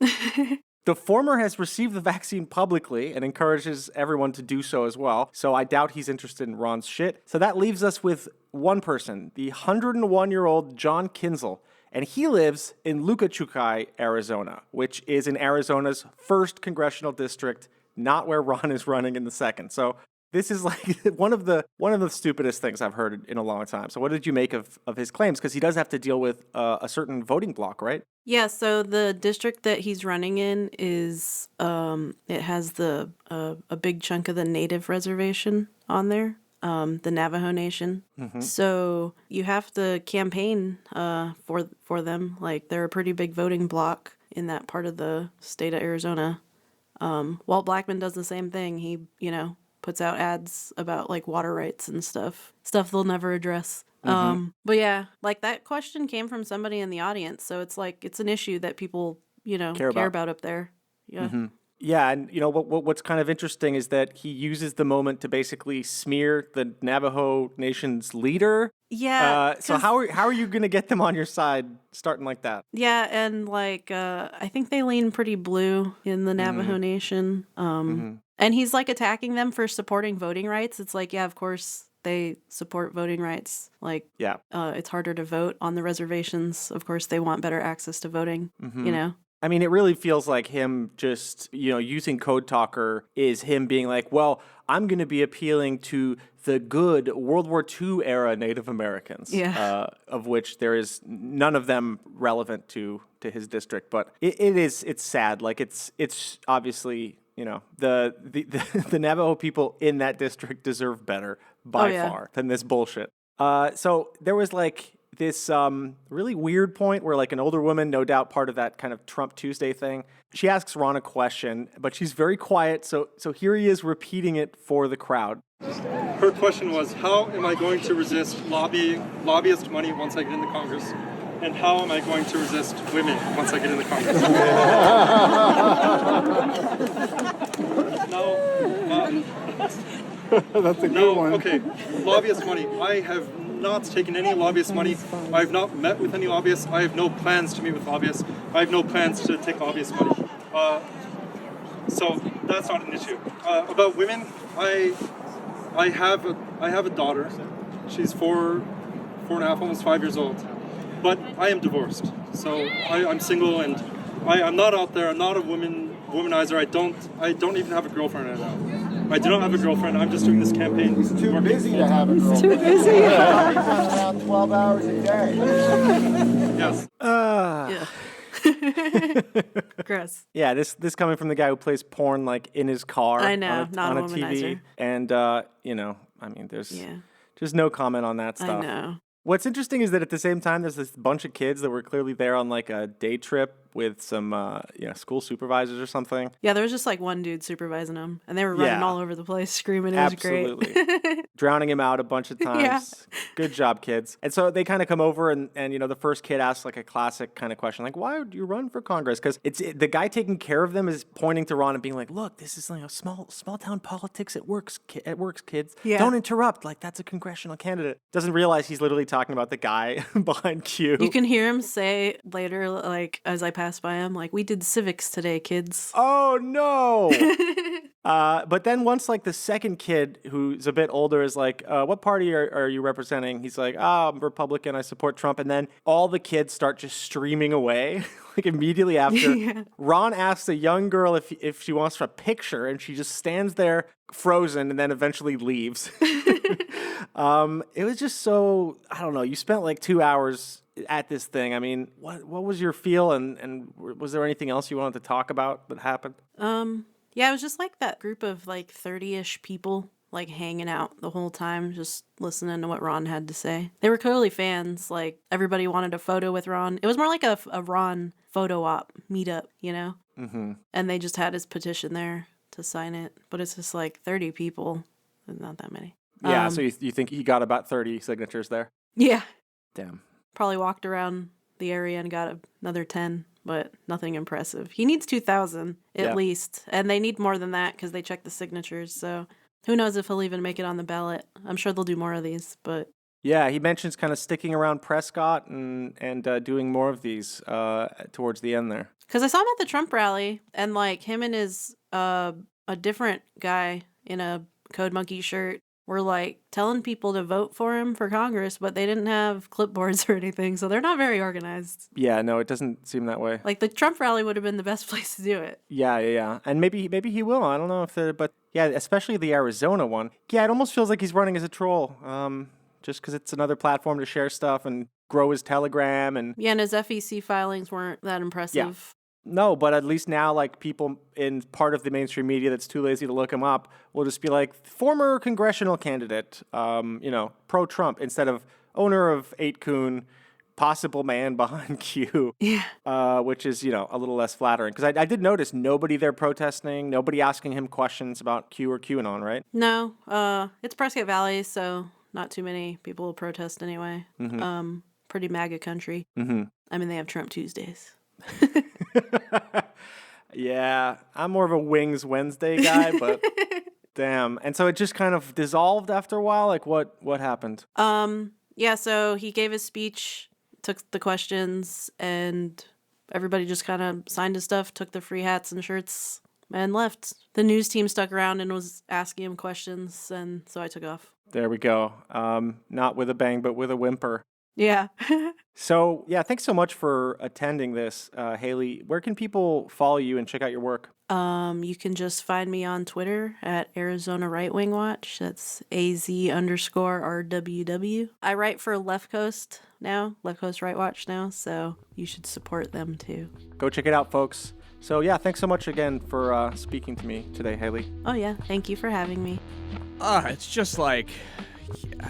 The former has received the vaccine publicly and encourages everyone to do so as well, so I doubt he's interested in Ron's shit. So that leaves us with one person, the 101-year-old John Kinzel, and he lives in Lukachukai, Arizona, which is in Arizona's 1st congressional district, not where Ron is running in the 2nd. So this is one of the stupidest things I've heard in a long time. So what did you make of his claims? Because he does have to deal with a certain voting block, right? Yeah, so the district that he's running in is, it has a big chunk of the native reservation on there, the Navajo Nation. Mm-hmm. So you have to campaign for them. They're a pretty big voting block in that part of the state of Arizona. Walt Blackman does the same thing. He, puts out ads about water rights and stuff they'll never address. Mm-hmm. But yeah, that question came from somebody in the audience, so it's an issue that people care about up there. Yeah. Mm-hmm. Yeah, and what's kind of interesting is that he uses the moment to basically smear the Navajo Nation's leader. Yeah. So how are you going to get them on your side starting like that? Yeah, and I think they lean pretty blue in the Navajo Nation. And he's attacking them for supporting voting rights. It's yeah, of course they support voting rights. It's harder to vote on the reservations. Of course they want better access to voting, I mean, it really feels like him just, using Code Talker is him being like, well, I'm going to be appealing to the good World War II era Native Americans, of which there is none of them relevant to his district. But it's sad. Like it's obviously, the Navajo people in that district deserve better by far than this bullshit. So there was like this really weird point where like an older woman, no doubt part of that kind of Trump Tuesday thing, she asks Ron a question, but she's very quiet. So here he is repeating it for the crowd. Her question was, how am I going to resist lobbyist money once I get into Congress? And how am I going to resist women once I get into Congress? That's a good one. Okay, lobbyist money. I have not taken any lobbyist money. I have not met with any lobbyists. I have no plans to meet with lobbyists. I have no plans to take lobbyist money. So that's not an issue. About women, I have a daughter. She's 4.5, almost 5 years old. But I am divorced, so I'm single, and I'm not out there. I'm not a womanizer. I don't even have a girlfriend right now. I do not have a girlfriend. I'm just doing this campaign. He's too busy to have a girlfriend. He's too busy. He's running around 12 hours a day. Yes. Gross. Yeah, this coming from the guy who plays porn like in his car. I know, on a not a TV, womanizer. and I mean, there's just no comment on that stuff. I know. What's interesting is that at the same time, there's this bunch of kids that were clearly there on like a day trip with some school supervisors or something. Yeah, there was just like one dude supervising him, and they were running all over the place, screaming. It was great. Drowning him out a bunch of times. Yeah. Good job, kids. And so they kind of come over and the first kid asks like a classic kind of question, like, why would you run for Congress? Because the guy taking care of them is pointing to Ron and being like, look, this is like a small town politics. It works, kids. Yeah. Don't interrupt. Like, that's a congressional candidate. Doesn't realize he's literally talking about the guy behind Q. You can hear him say later, like, as I pass by him, like, we did civics today, kids. Oh, no. But then once, like, the second kid, who's a bit older, is like, what party are you representing? He's like, I'm Republican, I support Trump. And then all the kids start just streaming away, like, immediately after. Yeah. Ron asks a young girl if she wants a picture, and she just stands there frozen and then eventually leaves. It was just so, I don't know, you spent like 2 hours at this thing. I mean, what was your feel, and was there anything else you wanted to talk about that happened? Yeah, it was just like that group of like 30-ish people like hanging out the whole time, just listening to what Ron had to say. They were clearly fans. Like, everybody wanted a photo with Ron. It was more like a Ron photo op meetup, you know? Mm-hmm. And they just had his petition there to sign it. But it's just like 30 people. Not that many. Yeah, so you think he got about 30 signatures there? Yeah. Damn. Probably walked around the area and got another 10, but nothing impressive. He needs 2,000 at least. And they need more than that because they check the signatures. So who knows if he'll even make it on the ballot. I'm sure they'll do more of these, but... Yeah, he mentions kind of sticking around Prescott and doing more of these towards the end there. Because I saw him at the Trump rally, and like him and his a different guy in a Code Monkey shirt were like telling people to vote for him for Congress, but they didn't have clipboards or anything, so they're not very organized. Yeah, no, it doesn't seem that way. Like the Trump rally would have been the best place to do it. Yeah, and maybe he will. I don't know but yeah, especially the Arizona one. Yeah, it almost feels like he's running as a troll. Just because it's another platform to share stuff and grow his Telegram and his FEC filings weren't that impressive. Yeah. No, but at least now, like, people in part of the mainstream media that's too lazy to look him up will just be like, former congressional candidate, pro-Trump, instead of owner of 8kun, possible man behind Q. Yeah. Which is, a little less flattering. Because I did notice nobody there protesting, nobody asking him questions about Q or QAnon, right? No, it's Prescott Valley, so not too many people will protest anyway. Mm-hmm. Pretty MAGA country. Mm-hmm. I mean, they have Trump Tuesdays. Yeah, I'm more of a Wings Wednesday guy, but damn. And so it just kind of dissolved after a while? Like, what happened? Yeah, so he gave his speech, took the questions, and everybody just kind of signed his stuff, took the free hats and shirts, and left. The news team stuck around and was asking him questions, and so I took off. There we go. Not with a bang, but with a whimper. Yeah. So, yeah, thanks so much for attending this, Haley. Where can people follow you and check out your work? You can just find me on Twitter at Arizona Right Wing Watch. That's AZ_RWW. I write for Left Coast now, Left Coast Right Watch now, so you should support them too. Go check it out, folks. So, yeah, thanks so much again for speaking to me today, Haley. Oh yeah, thank you for having me. It's just like,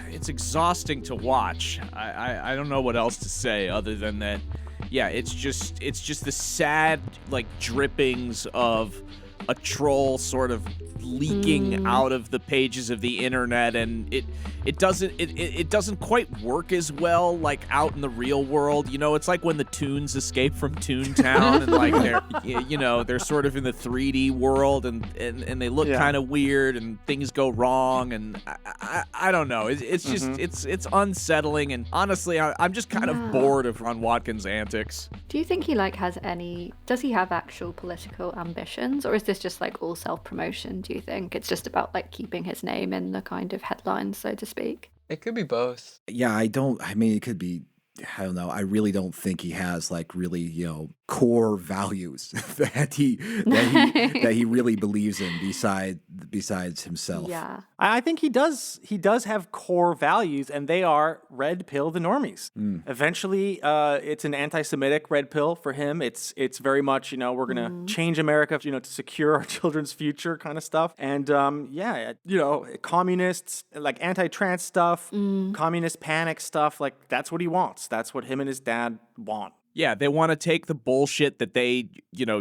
it's exhausting to watch. I don't know what else to say other than that. Yeah, it's just the sad like drippings of a troll sort of leaking out of the pages of the internet, and it doesn't quite work as well like out in the real world. You know, it's like when the Toons escape from Toontown and like they're sort of in the 3D world and they look kind of weird and things go wrong, and I don't know. It's just it's unsettling, and honestly I'm just kind of bored of Ron Watkins' antics. Do you think he does he have actual political ambitions, or is this just like all self-promotion? Do you think it's just about like keeping his name in the kind of headlines, so to speak? It could be both. Yeah, it could be, I don't know. I really don't think he has like really, core values that he really believes in besides himself. Yeah. I think he does have core values, and they are red pill the normies. Eventually, it's an anti-Semitic red pill for him. It's very much, we're going to change America, to secure our children's future kind of stuff. And communists, like anti-trans stuff, communist panic stuff, like that's what he wants. That's what him and his dad want. Yeah, they want to take the bullshit that they,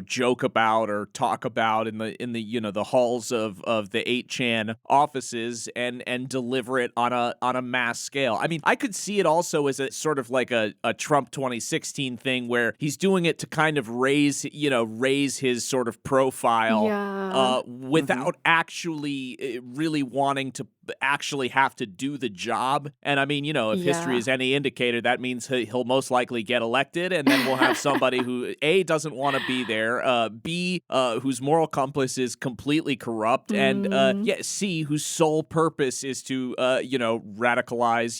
joke about or talk about in the halls of the 8chan offices and deliver it on a mass scale. I mean, I could see it also as a sort of like a Trump 2016 thing where he's doing it to kind of raise his sort of profile without actually really wanting to actually have to do the job. And I mean, if history is any indicator, that means he'll most likely get elected, and then we'll have somebody who A, doesn't want to be there, B, whose moral compass is completely corrupt, and C, whose sole purpose is to radicalize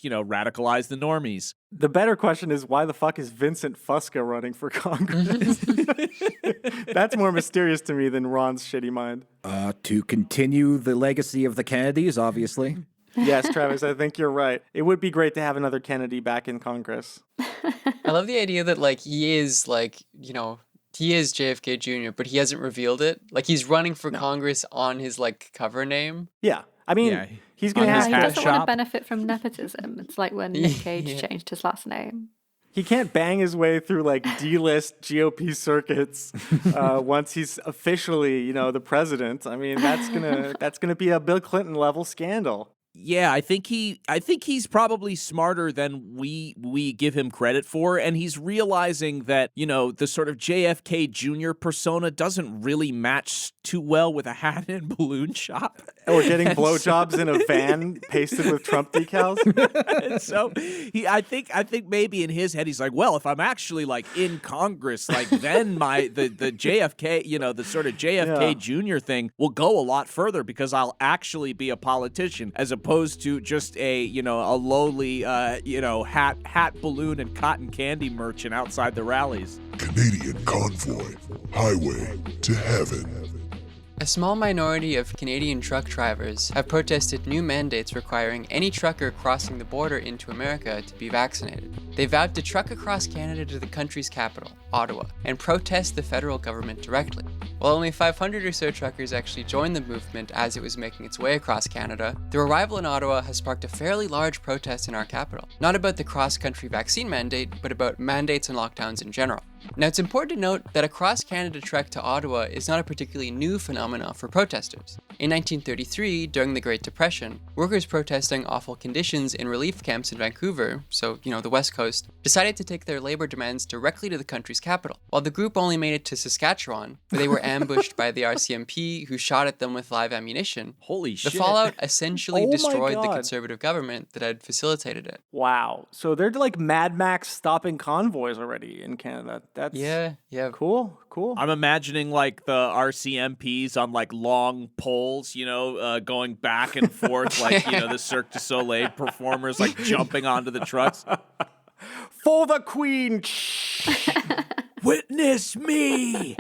the normies. The better question is, why the fuck is Vincent Fusca running for Congress? That's more mysterious to me than Ron's shitty mind. To continue the legacy of the Kennedys, obviously. Yes, Travis, I think you're right. It would be great to have another Kennedy back in Congress. I love the idea that he is JFK Jr., but he hasn't revealed it. Like he's running for Congress on his cover name. Yeah. I mean, he's going to have he doesn't want to benefit from nepotism. It's like when Nick Cage changed his last name. He can't bang his way through D-list GOP circuits once he's officially, the president. I mean, that's gonna be a Bill Clinton level scandal. Yeah, I think he's probably smarter than we give him credit for, and he's realizing that, the sort of JFK Jr. persona doesn't really match too well with a hat and balloon shop. Or getting blowjobs in a van pasted with Trump decals. So I think maybe in his head he's like, well, if I'm actually in Congress, then the JFK, the sort of JFK Jr. thing will go a lot further because I'll actually be a politician as opposed to just a lowly hat, balloon, and cotton candy merchant outside the rallies. Canadian Convoy, Highway to Heaven. A small minority of Canadian truck drivers have protested new mandates requiring any trucker crossing the border into America to be vaccinated. They vowed to truck across Canada to the country's capital, Ottawa, and protest the federal government directly. While only 500 or so truckers actually joined the movement as it was making its way across Canada, their arrival in Ottawa has sparked a fairly large protest in our capital. Not about the cross-country vaccine mandate, but about mandates and lockdowns in general. Now, it's important to note that a cross-Canada trek to Ottawa is not a particularly new phenomenon for protesters. In 1933, during the Great Depression, workers protesting awful conditions in relief camps in Vancouver, so, the West Coast, decided to take their labor demands directly to the country's capital. While the group only made it to Saskatchewan, where they were ambushed by the RCMP, who shot at them with live ammunition, holy shit. The fallout essentially destroyed the conservative government that had facilitated it. Wow. So they're like Mad Max stopping convoys already in Canada. That's cool. I'm imagining the RCMPs on long poles, going back and forth, the Cirque du Soleil performers jumping onto the trucks. For the Queen! Witness me!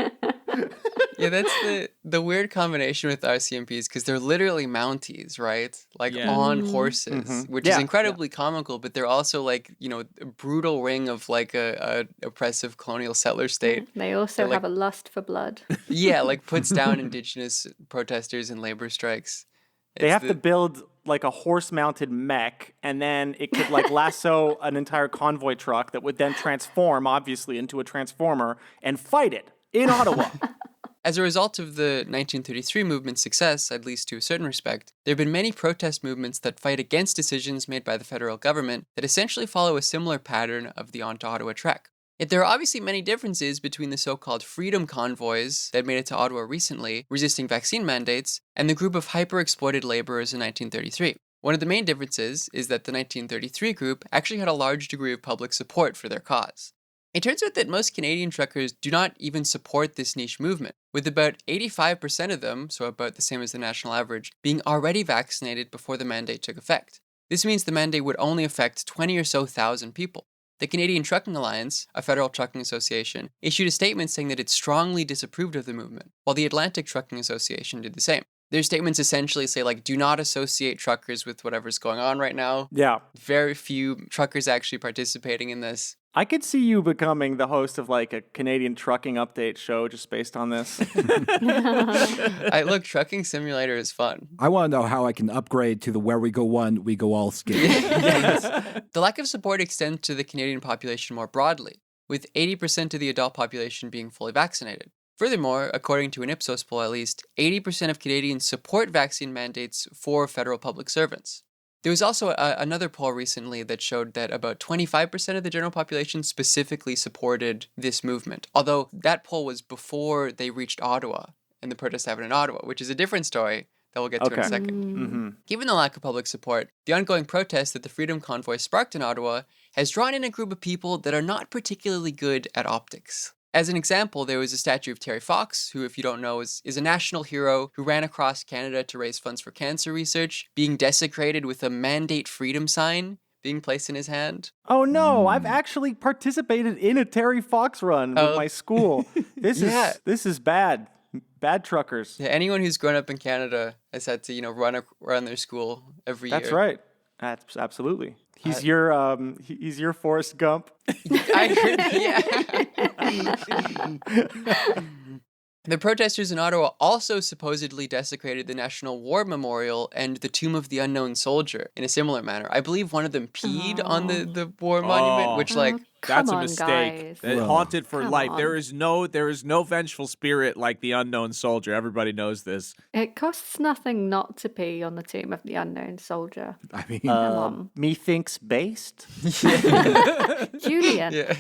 Yeah, that's the weird combination with RCMPs because they're literally Mounties, right? Like on horses, which is incredibly comical, but they're also like, a brutal ring of like a oppressive colonial settler state. They also They're, have a lust for blood. Yeah, like puts down indigenous protesters and labor strikes. They have to build like a horse-mounted mech, and then it could like lasso an entire convoy truck that would then transform, obviously, into a transformer and fight it in Ottawa. As a result of the 1933 movement's success, at least to a certain respect, there have been many protest movements that fight against decisions made by the federal government that essentially follow a similar pattern of the On to Ottawa trek. Yet there are obviously many differences between the so-called freedom convoys that made it to Ottawa recently, resisting vaccine mandates, and the group of hyper-exploited laborers in 1933. One of the main differences is that the 1933 group actually had a large degree of public support for their cause. It turns out that most Canadian truckers do not even support this niche movement, with about 85% of them, so about the same as the national average, being already vaccinated before the mandate took effect. This means the mandate would only affect 20 or so thousand people. The Canadian Trucking Alliance, a federal trucking association, issued a statement saying that it strongly disapproved of the movement, while the Atlantic Trucking Association did the same. Their statements essentially say, like, do not associate truckers with whatever's going on right now. Yeah. Very few truckers actually participating in this. I could see you becoming the host of like a Canadian trucking update show just based on this. Look, Trucking Simulator is fun. I want to know how I can upgrade to the Where We Go One, We Go All scheme. Yes. The lack of support extends to the Canadian population more broadly, with 80% of the adult population being fully vaccinated. Furthermore, according to an Ipsos poll at least, 80% of Canadians support vaccine mandates for federal public servants. There was also another poll recently that showed that about 25% of the general population specifically supported this movement, although that poll was before they reached Ottawa and the protests happened in Ottawa, which is a different story that we'll get to in a second. Given the lack of public support, the ongoing protest that the Freedom Convoy sparked in Ottawa has drawn in a group of people that are not particularly good at optics. As an example, there was a statue of Terry Fox, who, if you don't know, is a national hero who ran across Canada to raise funds for cancer research, being desecrated with a Mandate Freedom sign being placed in his hand. Oh no, I've actually participated in a Terry Fox run with my school. This is bad. Bad truckers. Yeah, anyone who's grown up in Canada has had to, run around their school every year. That's right. Absolutely. He's your Forrest Gump. The protesters in Ottawa also supposedly desecrated the National War Memorial and the Tomb of the Unknown Soldier in a similar manner. I believe one of them peed on the war monument, which that's a mistake. Haunted for life. There is no vengeful spirit like the unknown soldier. Everybody knows this. It costs nothing not to pee on the Tomb of the Unknown Soldier. I mean, come on. Methinks based. Julian. Yeah.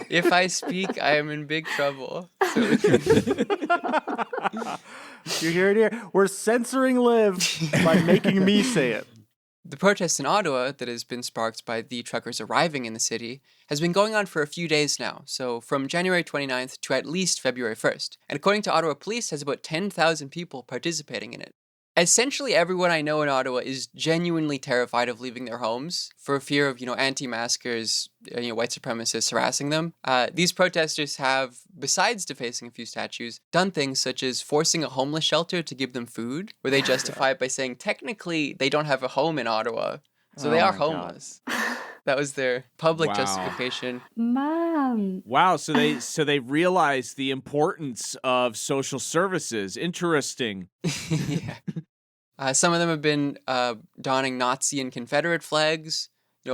If I speak, I am in big trouble. So you hear it here. We're censoring Liv by making me say it. The protest in Ottawa that has been sparked by the truckers arriving in the city has been going on for a few days now, so from January 29th to at least February 1st. And according to Ottawa Police, has about 10,000 people participating in it. Essentially everyone I know in Ottawa is genuinely terrified of leaving their homes for fear of, anti-maskers, white supremacists harassing them. These protesters have, besides defacing a few statues, done things such as forcing a homeless shelter to give them food, where they justify it by saying technically they don't have a home in Ottawa, so they are homeless. That was their public justification. Man. Wow, so they realized the importance of social services. Interesting. Yeah. Some of them have been donning Nazi and Confederate flags,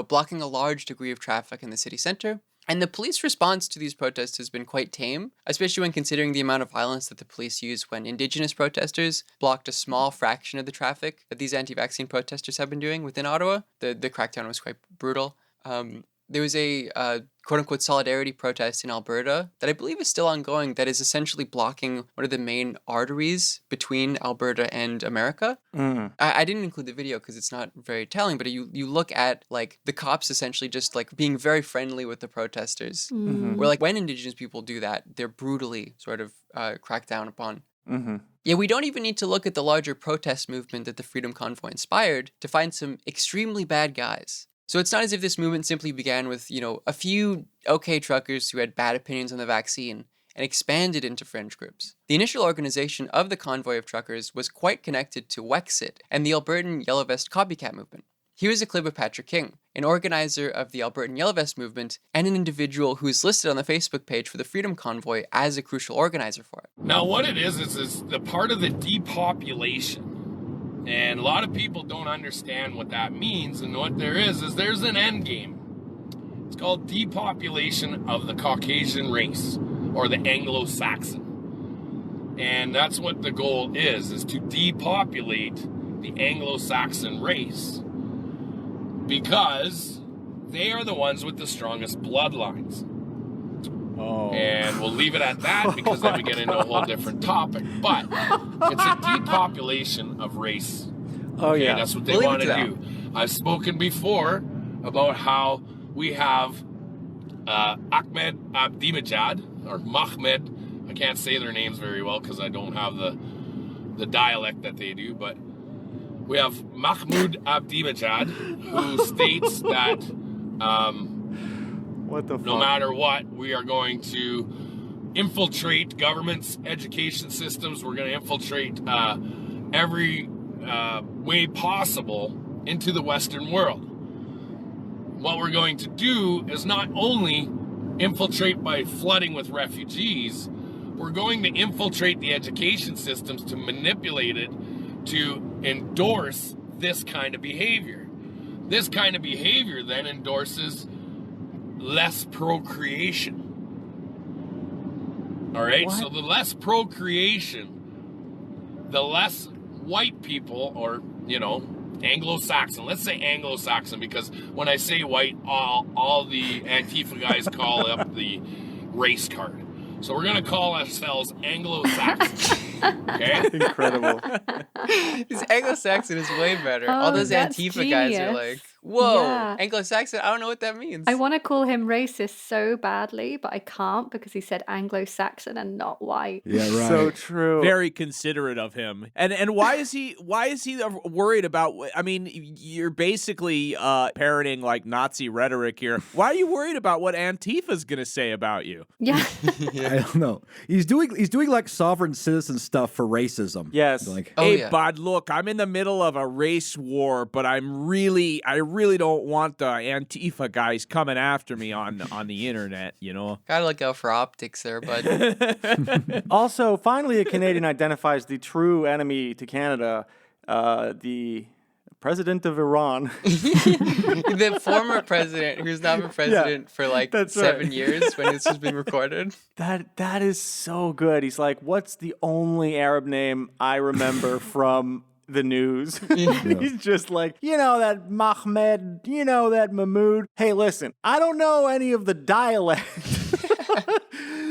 blocking a large degree of traffic in the city center. And the police response to these protests has been quite tame, especially when considering the amount of violence that the police used when Indigenous protesters blocked a small fraction of the traffic that these anti-vaccine protesters have been doing within Ottawa. The crackdown was quite brutal. There was a quote-unquote solidarity protest in Alberta that I believe is still ongoing that is essentially blocking one of the main arteries between Alberta and America. I didn't include the video because it's not very telling, but you look at the cops essentially just being very friendly with the protesters. Where when Indigenous people do that, they're brutally sort of cracked down upon. Yeah, we don't even need to look at the larger protest movement that the Freedom Convoy inspired to find some extremely bad guys. So it's not as if this movement simply began with, a few okay truckers who had bad opinions on the vaccine and expanded into fringe groups. The initial organization of the Convoy of Truckers was quite connected to Wexit and the Albertan Yellow Vest copycat movement. Here's a clip of Patrick King, an organizer of the Albertan Yellow Vest movement and an individual who is listed on the Facebook page for the Freedom Convoy as a crucial organizer for it. Now, what it is the part of the depopulation. And a lot of people don't understand what that means. And what there is there's an end game. It's called depopulation of the Caucasian race, or the Anglo-Saxon. And that's what the goal is to depopulate the Anglo-Saxon race. Because they are the ones with the strongest bloodlines. Oh. And we'll leave it at that because then we get into a whole different topic. But it's a depopulation of race. Oh, yeah. That's what they want to do. I've spoken before about how we have Ahmed Ahmadinejad, or Mahmed. I can't say their names very well because I don't have the dialect that they do, but we have Mahmoud Ahmadinejad, who states that what the fuck? No matter what, we are going to infiltrate governments, education systems. We're going to infiltrate every way possible into the Western world. What we're going to do is not only infiltrate by flooding with refugees, we're going to infiltrate the education systems to manipulate it to endorse this kind of behavior. This kind of behavior then endorses less procreation. All right? What? So the less procreation, the less white people, or, Anglo-Saxon. Let's say Anglo-Saxon, because when I say white, all the Antifa guys call up the race card. So we're going to call ourselves Anglo-Saxon. Okay? Incredible. This Anglo-Saxon is way better. Oh, All those that's Antifa guys are genius. like, whoa, Yeah. Anglo-Saxon, I don't know what that means. I want to call him racist so badly, but I can't because he said Anglo-Saxon and not white. Yeah, right. So true. Very considerate of him. And why is he worried about, I mean, you're basically parroting like Nazi rhetoric here. Why are you worried about what Antifa's going to say about you? Yeah. I don't know. He's doing like sovereign citizen stuff for racism. Yes. Like, Hey, bud, look, I'm in the middle of a race war, but I really don't want the Antifa guys coming after me on the internet, Gotta look out for optics there, bud. Also, finally, a Canadian identifies the true enemy to Canada, the president of Iran. The former president, who's not been president for like that's 7 right. years when this was being recorded. That is so good. He's like, what's the only Arab name I remember from the news? He's just like, that Mahmed, that Mahmoud. Hey, listen, I don't know any of the dialect.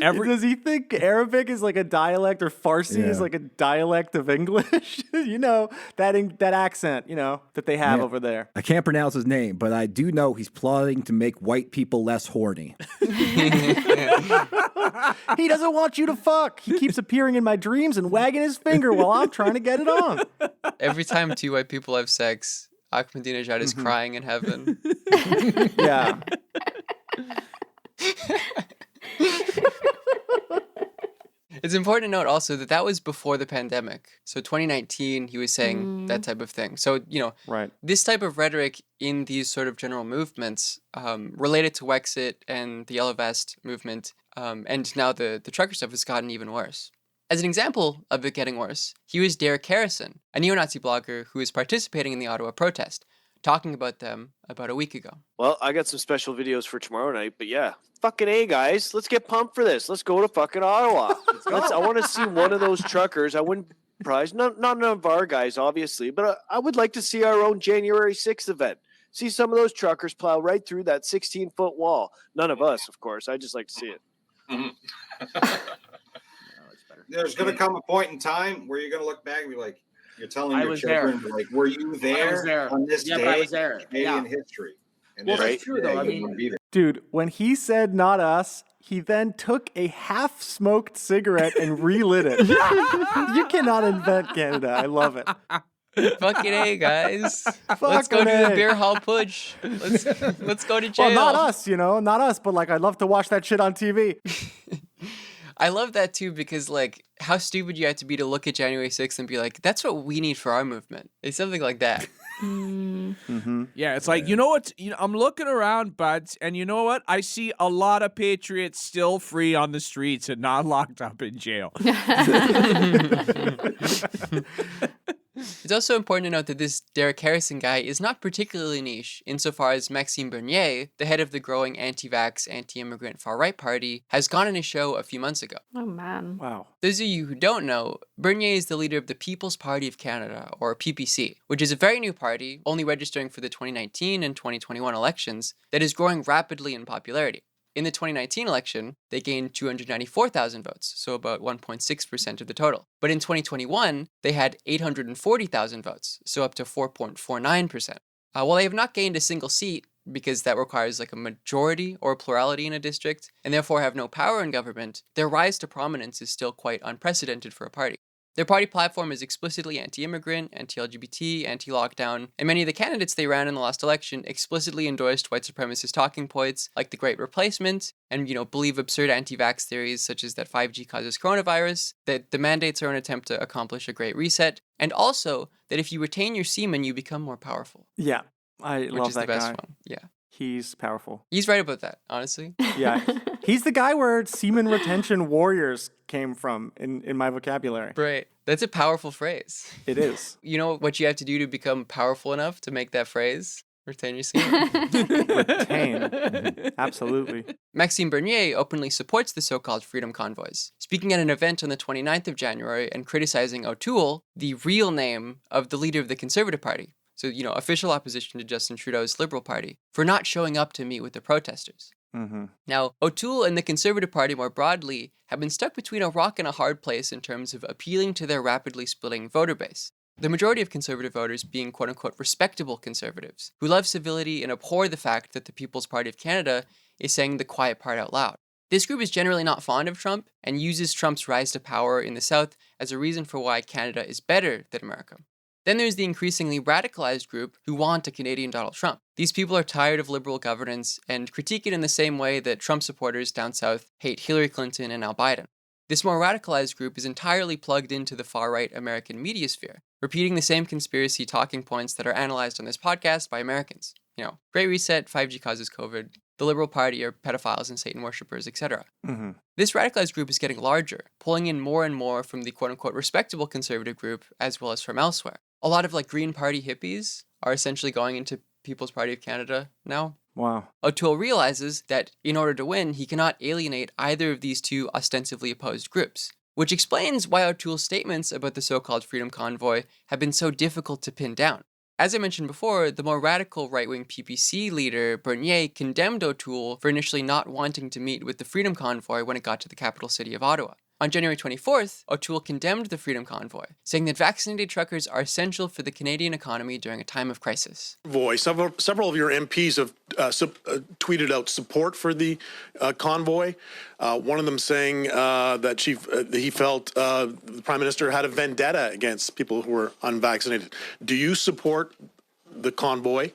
Does he think Arabic is like a dialect, or Farsi is like a dialect of English? That accent, that they have over there. I can't pronounce his name, but I do know he's plotting to make white people less horny. He doesn't want you to fuck. He keeps appearing in my dreams and wagging his finger while I'm trying to get it on. Every time two white people have sex, Ahmadinejad is crying in heaven. Yeah. It's important to note also that was before the pandemic. So 2019, he was saying that type of thing. So, right. This type of rhetoric in these sort of general movements related to Wexit and the Yellow Vest movement, and now the trucker stuff has gotten even worse. As an example of it getting worse, he was Derek Harrison, a neo-Nazi blogger who is participating in the Ottawa protest, talking about them about a week ago. Well, I got some special videos for tomorrow night, but yeah. Fucking A, guys. Let's get pumped for this. Let's go to fucking Ottawa. I want to see one of those truckers. I wouldn't prize, not none of our guys, obviously, but I would like to see our own January 6th event. See some of those truckers plow right through that 16-foot wall. None of us, of course. I just like to see it. There's going to come a point in time where you're going to look back and be like, you're telling your children, like, were you there on this day? I was there. Canadian history. And Well, this that's true, though. day I you mean, wouldn't be there. Dude, when he said not us, he then took a half-smoked cigarette and relit it. You cannot invent Canada. I love it. Fucking A, guys. Let's go Fucking do the A. beer hall push. Let's go to jail. Well, not us, not us, but like I'd love to watch that shit on TV. I love that too because like how stupid you have to be to look at January 6th and be like, that's what we need for our movement. It's something like that. Yeah, it's like, you know what? I'm looking around, buds, and you know what? I see a lot of patriots still free on the streets and not locked up in jail. It's also important to note that this Derek Harrison guy is not particularly niche insofar as Maxime Bernier, the head of the growing anti-vax, anti-immigrant far-right party, has gone on a show a few months ago. Oh, man. Wow. Those of you who don't know, Bernier is the leader of the People's Party of Canada, or PPC, which is a very new party, only registering for the 2019 and 2021 elections, that is growing rapidly in popularity. In the 2019 election, they gained 294,000 votes, so about 1.6% of the total. But in 2021, they had 840,000 votes, so up to 4.49%. While they have not gained a single seat, because that requires like a majority or a plurality in a district, and therefore have no power in government, their rise to prominence is still quite unprecedented for a party. Their party platform is explicitly anti-immigrant, anti-LGBT, anti-lockdown, and many of the candidates they ran in the last election explicitly endorsed white supremacist talking points like the Great Replacement and, believe absurd anti-vax theories such as that 5G causes coronavirus, that the mandates are an attempt to accomplish a great reset, and also that if you retain your semen, you become more powerful. Yeah, I love that guy. Which is the best one, yeah. He's powerful. He's right about that, honestly. Yeah. He's the guy where semen retention warriors came from in my vocabulary. Right. That's a powerful phrase. It is. You know what you have to do to become powerful enough to make that phrase? Retain your semen. Retain. Absolutely. Maxime Bernier openly supports the so-called Freedom Convoys, speaking at an event on the 29th of January and criticizing O'Toole, the real name of the leader of the Conservative Party. So, official opposition to Justin Trudeau's Liberal Party, for not showing up to meet with the protesters. Mm-hmm. Now, O'Toole and the Conservative Party more broadly have been stuck between a rock and a hard place in terms of appealing to their rapidly splitting voter base. The majority of Conservative voters being quote-unquote respectable Conservatives, who love civility and abhor the fact that the People's Party of Canada is saying the quiet part out loud. This group is generally not fond of Trump and uses Trump's rise to power in the South as a reason for why Canada is better than America. Then there's the increasingly radicalized group who want a Canadian Donald Trump. These people are tired of liberal governance and critique it in the same way that Trump supporters down south hate Hillary Clinton and now Biden. This more radicalized group is entirely plugged into the far-right American media sphere, repeating the same conspiracy talking points that are analyzed on this podcast by Americans. Great Reset, 5G causes COVID, the Liberal Party are pedophiles and Satan worshippers, etc. Mm-hmm. This radicalized group is getting larger, pulling in more and more from the quote-unquote respectable conservative group as well as from elsewhere. A lot of Green Party hippies are essentially going into People's Party of Canada now. Wow. O'Toole realizes that in order to win, he cannot alienate either of these two ostensibly opposed groups, which explains why O'Toole's statements about the so-called Freedom Convoy have been so difficult to pin down. As I mentioned before, the more radical right-wing PPC leader, Bernier, condemned O'Toole for initially not wanting to meet with the Freedom Convoy when it got to the capital city of Ottawa. On January 24th, O'Toole condemned the Freedom Convoy, saying that vaccinated truckers are essential for the Canadian economy during a time of crisis. Several of your MPs have tweeted out support for the convoy. One of them saying that he felt the Prime Minister had a vendetta against people who were unvaccinated. Do you support the convoy,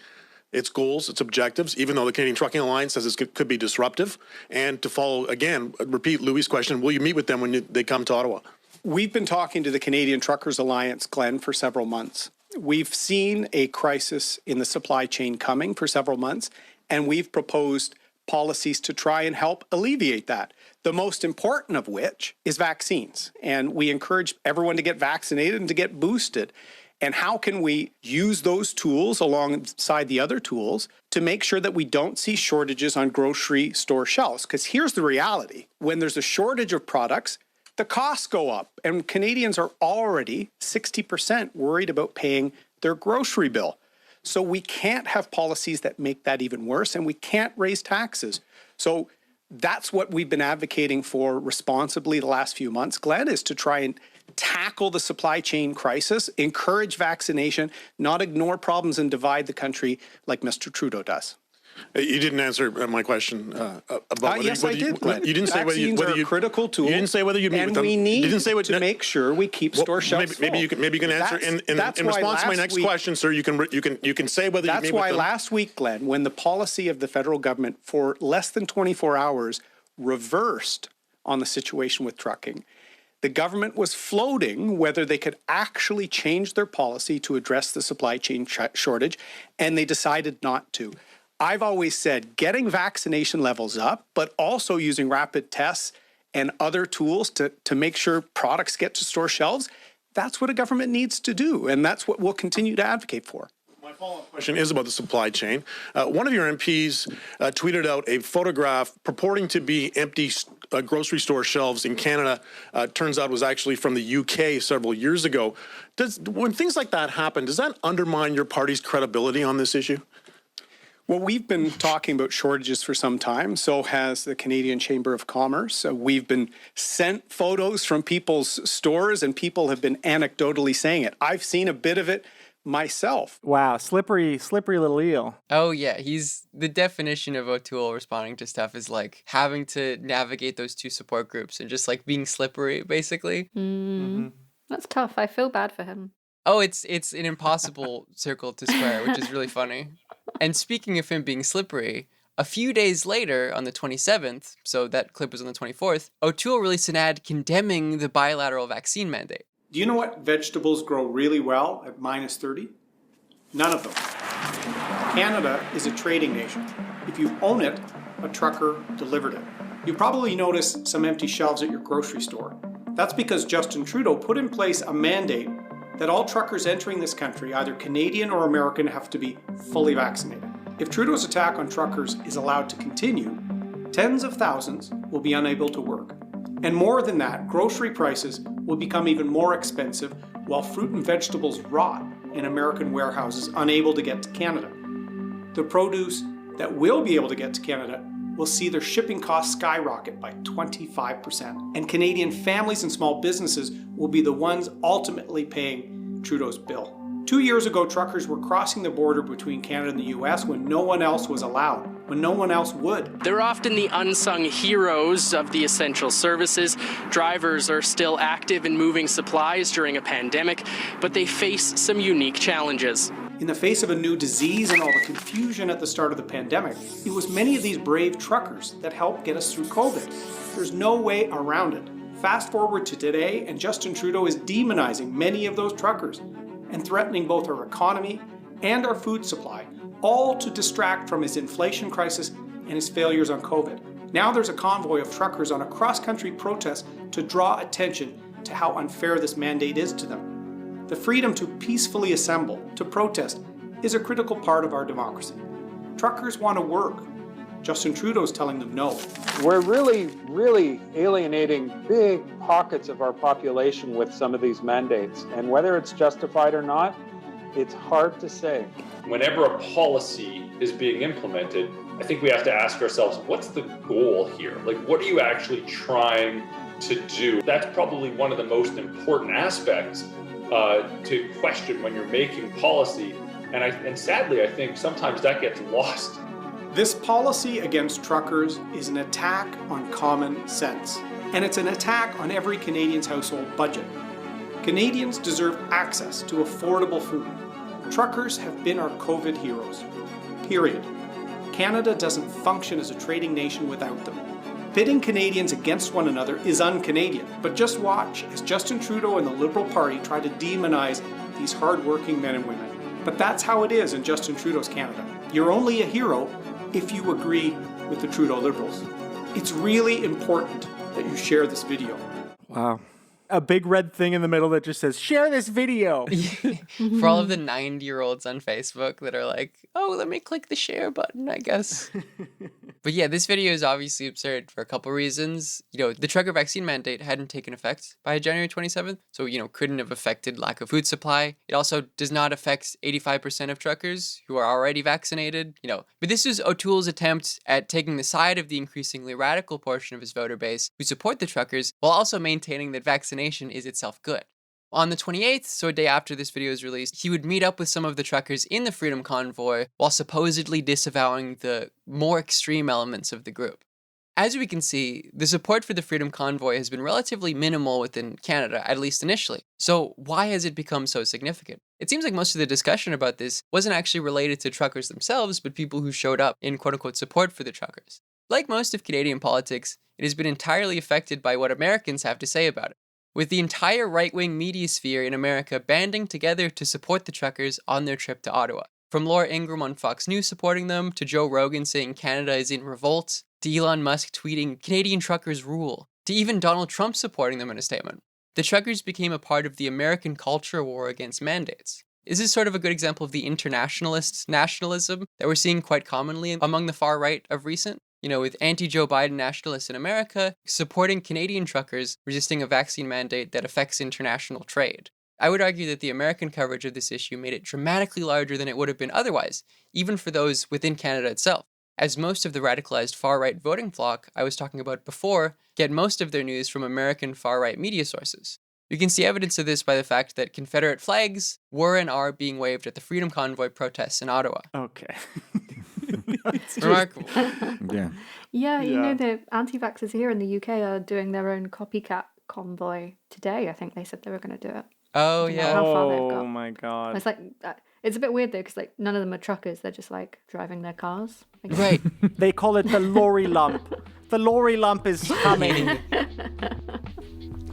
its goals, its objectives, even though the Canadian Trucking Alliance says it could be disruptive? And to follow, again, repeat Louis' question, will you meet with them when they come to Ottawa? We've been talking to the Canadian Truckers Alliance, Glenn, for several months. We've seen a crisis in the supply chain coming for several months, and we've proposed policies to try and help alleviate that. The most important of which is vaccines. And we encourage everyone to get vaccinated and to get boosted. And how can we use those tools alongside the other tools to make sure that we don't see shortages on grocery store shelves? Because here's the reality. When there's a shortage of products, the costs go up. And Canadians are already 60% worried about paying their grocery bill. So we can't have policies that make that even worse, and we can't raise taxes. So that's what we've been advocating for responsibly the last few months, Glenn, is to try and tackle the supply chain crisis, encourage vaccination, not ignore problems and divide the country like Mr. Trudeau does. You didn't answer my question about Yes, I did, Glenn. You didn't say whether you Vaccines are a critical tool. You didn't say whether you meet and with them. we need you didn't say what, to make sure we keep store shelves maybe you full. can answer in response to my next question, sir. You can say whether you meet with them. That's why last week, Glenn, when the policy of the federal government for less than 24 hours reversed on the situation with trucking, the government was floating whether they could actually change their policy to address the supply chain shortage, and they decided not to. I've always said getting vaccination levels up, but also using rapid tests and other tools to make sure products get to store shelves, that's what a government needs to do, and that's what we'll continue to advocate for. My follow-up question is about the supply chain. One of your MPs tweeted out a photograph purporting to be empty grocery store shelves in Canada. Turns out was actually from the UK several years ago. When things like that happen, does that undermine your party's credibility on this issue? Well, we've been talking about shortages for some time. So has the Canadian Chamber of Commerce. We've been sent photos from people's stores, and people have been anecdotally saying it. I've seen a bit of it myself. Wow, slippery little eel. Oh yeah, he's the definition of O'Toole responding to stuff is like having to navigate those two support groups and just like being slippery, basically. That's tough. I feel bad for him. Oh, it's an impossible circle to square, which is really funny. And speaking of him being slippery, a few days later, on the 27th, so that clip was on the 24th, O'Toole released an ad condemning the bilateral vaccine mandate. Do you know what vegetables grow really well at minus 30? None of them. Canada is a trading nation. If you own it, a trucker delivered it. You probably noticed some empty shelves at your grocery store. That's because Justin Trudeau put in place a mandate that all truckers entering this country, either Canadian or American, have to be fully vaccinated. If Trudeau's attack on truckers is allowed to continue, tens of thousands will be unable to work. And more than that, grocery prices will become even more expensive while fruit and vegetables rot in American warehouses unable to get to Canada. The produce that will be able to get to Canada will see their shipping costs skyrocket by 25%. And Canadian families and small businesses will be the ones ultimately paying Trudeau's bill. 2 years ago, truckers were crossing the border between Canada and the US when no one else was allowed, when no one else would. They're often the unsung heroes of the essential services. Drivers are still active in moving supplies during a pandemic, but they face some unique challenges. In the face of a new disease and all the confusion at the start of the pandemic, it was many of these brave truckers that helped get us through COVID. There's no way around it. Fast forward to today, and Justin Trudeau is demonizing many of those truckers and threatening both our economy and our food supply, all to distract from his inflation crisis and his failures on COVID. Now there's a convoy of truckers on a cross-country protest to draw attention to how unfair this mandate is to them. The freedom to peacefully assemble, to protest, is a critical part of our democracy. Truckers want to work. Justin Trudeau's telling them no. We're really alienating big pockets of our population with some of these mandates. And whether it's justified or not, it's hard to say. Whenever a policy is being implemented, I think we have to ask ourselves, what's the goal here? Like, what are you actually trying to do? That's probably one of the most important aspects to question when you're making policy. And sadly, I think sometimes that gets lost. This policy against truckers is an attack on common sense. And it's an attack on every Canadian's household budget. Canadians deserve access to affordable food. Truckers have been our COVID heroes. Period. Canada doesn't function as a trading nation without them. Pitting Canadians against one another is un-Canadian, but just watch as Justin Trudeau and the Liberal Party try to demonize these hard-working men and women. But that's how it is in Justin Trudeau's Canada. You're only a hero if you agree with the Trudeau Liberals. It's really important that you share this video. Wow. A big red thing in the middle that just says, share this video. For all of the 90-year-olds on Facebook that are like, oh, let me click the share button, I guess. But yeah, this video is obviously absurd for a couple reasons. The trucker vaccine mandate hadn't taken effect by January 27th, so, couldn't have affected lack of food supply. It also does not affect 85% of truckers who are already vaccinated, But this is O'Toole's attempt at taking the side of the increasingly radical portion of his voter base who support the truckers while also maintaining that vaccination is itself good. On the 28th, so a day after this video is released, he would meet up with some of the truckers in the Freedom Convoy while supposedly disavowing the more extreme elements of the group. As we can see, the support for the Freedom Convoy has been relatively minimal within Canada, at least initially. So why has it become so significant? It seems like most of the discussion about this wasn't actually related to truckers themselves, but people who showed up in quote-unquote support for the truckers. Like most of Canadian politics, it has been entirely affected by what Americans have to say about it, with the entire right-wing media sphere in America banding together to support the truckers on their trip to Ottawa. From Laura Ingraham on Fox News supporting them, to Joe Rogan saying Canada is in revolt, to Elon Musk tweeting Canadian truckers rule, to even Donald Trump supporting them in a statement. The truckers became a part of the American culture war against mandates. This is sort of a good example of the internationalist nationalism that we're seeing quite commonly among the far right of recent. With anti-Joe Biden nationalists in America supporting Canadian truckers resisting a vaccine mandate that affects international trade. I would argue that the American coverage of this issue made it dramatically larger than it would have been otherwise, even for those within Canada itself, as most of the radicalized far-right voting flock I was talking about before get most of their news from American far-right media sources. You can see evidence of this by the fact that Confederate flags were and are being waved at the Freedom Convoy protests in Ottawa. Okay. Remarkable. Yeah, you know, the anti-vaxxers here in the UK are doing their own copycat convoy today. I think they said they were going to do it. Oh, yeah. How far they've got. Oh, my God. It's like, it's a bit weird, though, because like none of them are truckers. They're just like driving their cars. Right. They call it the lorry lump. The lorry lump is coming.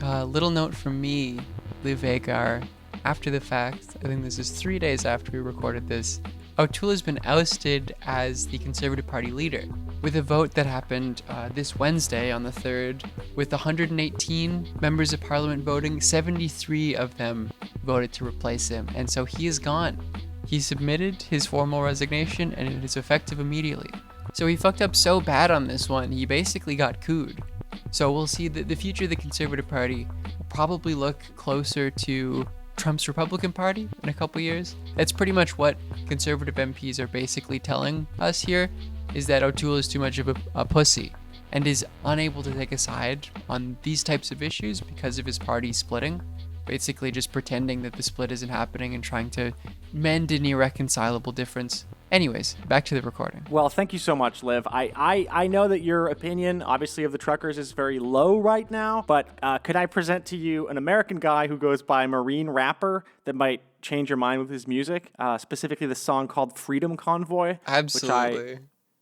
Little note from me, Liv Agar. After the fact, I think this is 3 days after we recorded this, O'Toole has been ousted as the Conservative Party leader, with a vote that happened this Wednesday on the 3rd. With 118 members of Parliament voting, 73 of them voted to replace him, and so he is gone. He submitted his formal resignation, and it is effective immediately. So he fucked up so bad on this one, he basically got cooed. So we'll see that the future of the Conservative Party will probably look closer to Trump's Republican Party in a couple years. That's pretty much what Conservative MPs are basically telling us here, is that O'Toole is too much of a pussy and is unable to take a side on these types of issues because of his party splitting. Basically just pretending that the split isn't happening and trying to mend an irreconcilable difference. Anyways, back to the recording. Well, thank you so much, Liv. I know that your opinion, obviously, of the truckers is very low right now, but could I present to you an American guy who goes by Marine Rapper that might change your mind with his music, specifically the song called Freedom Convoy, Absolutely. which I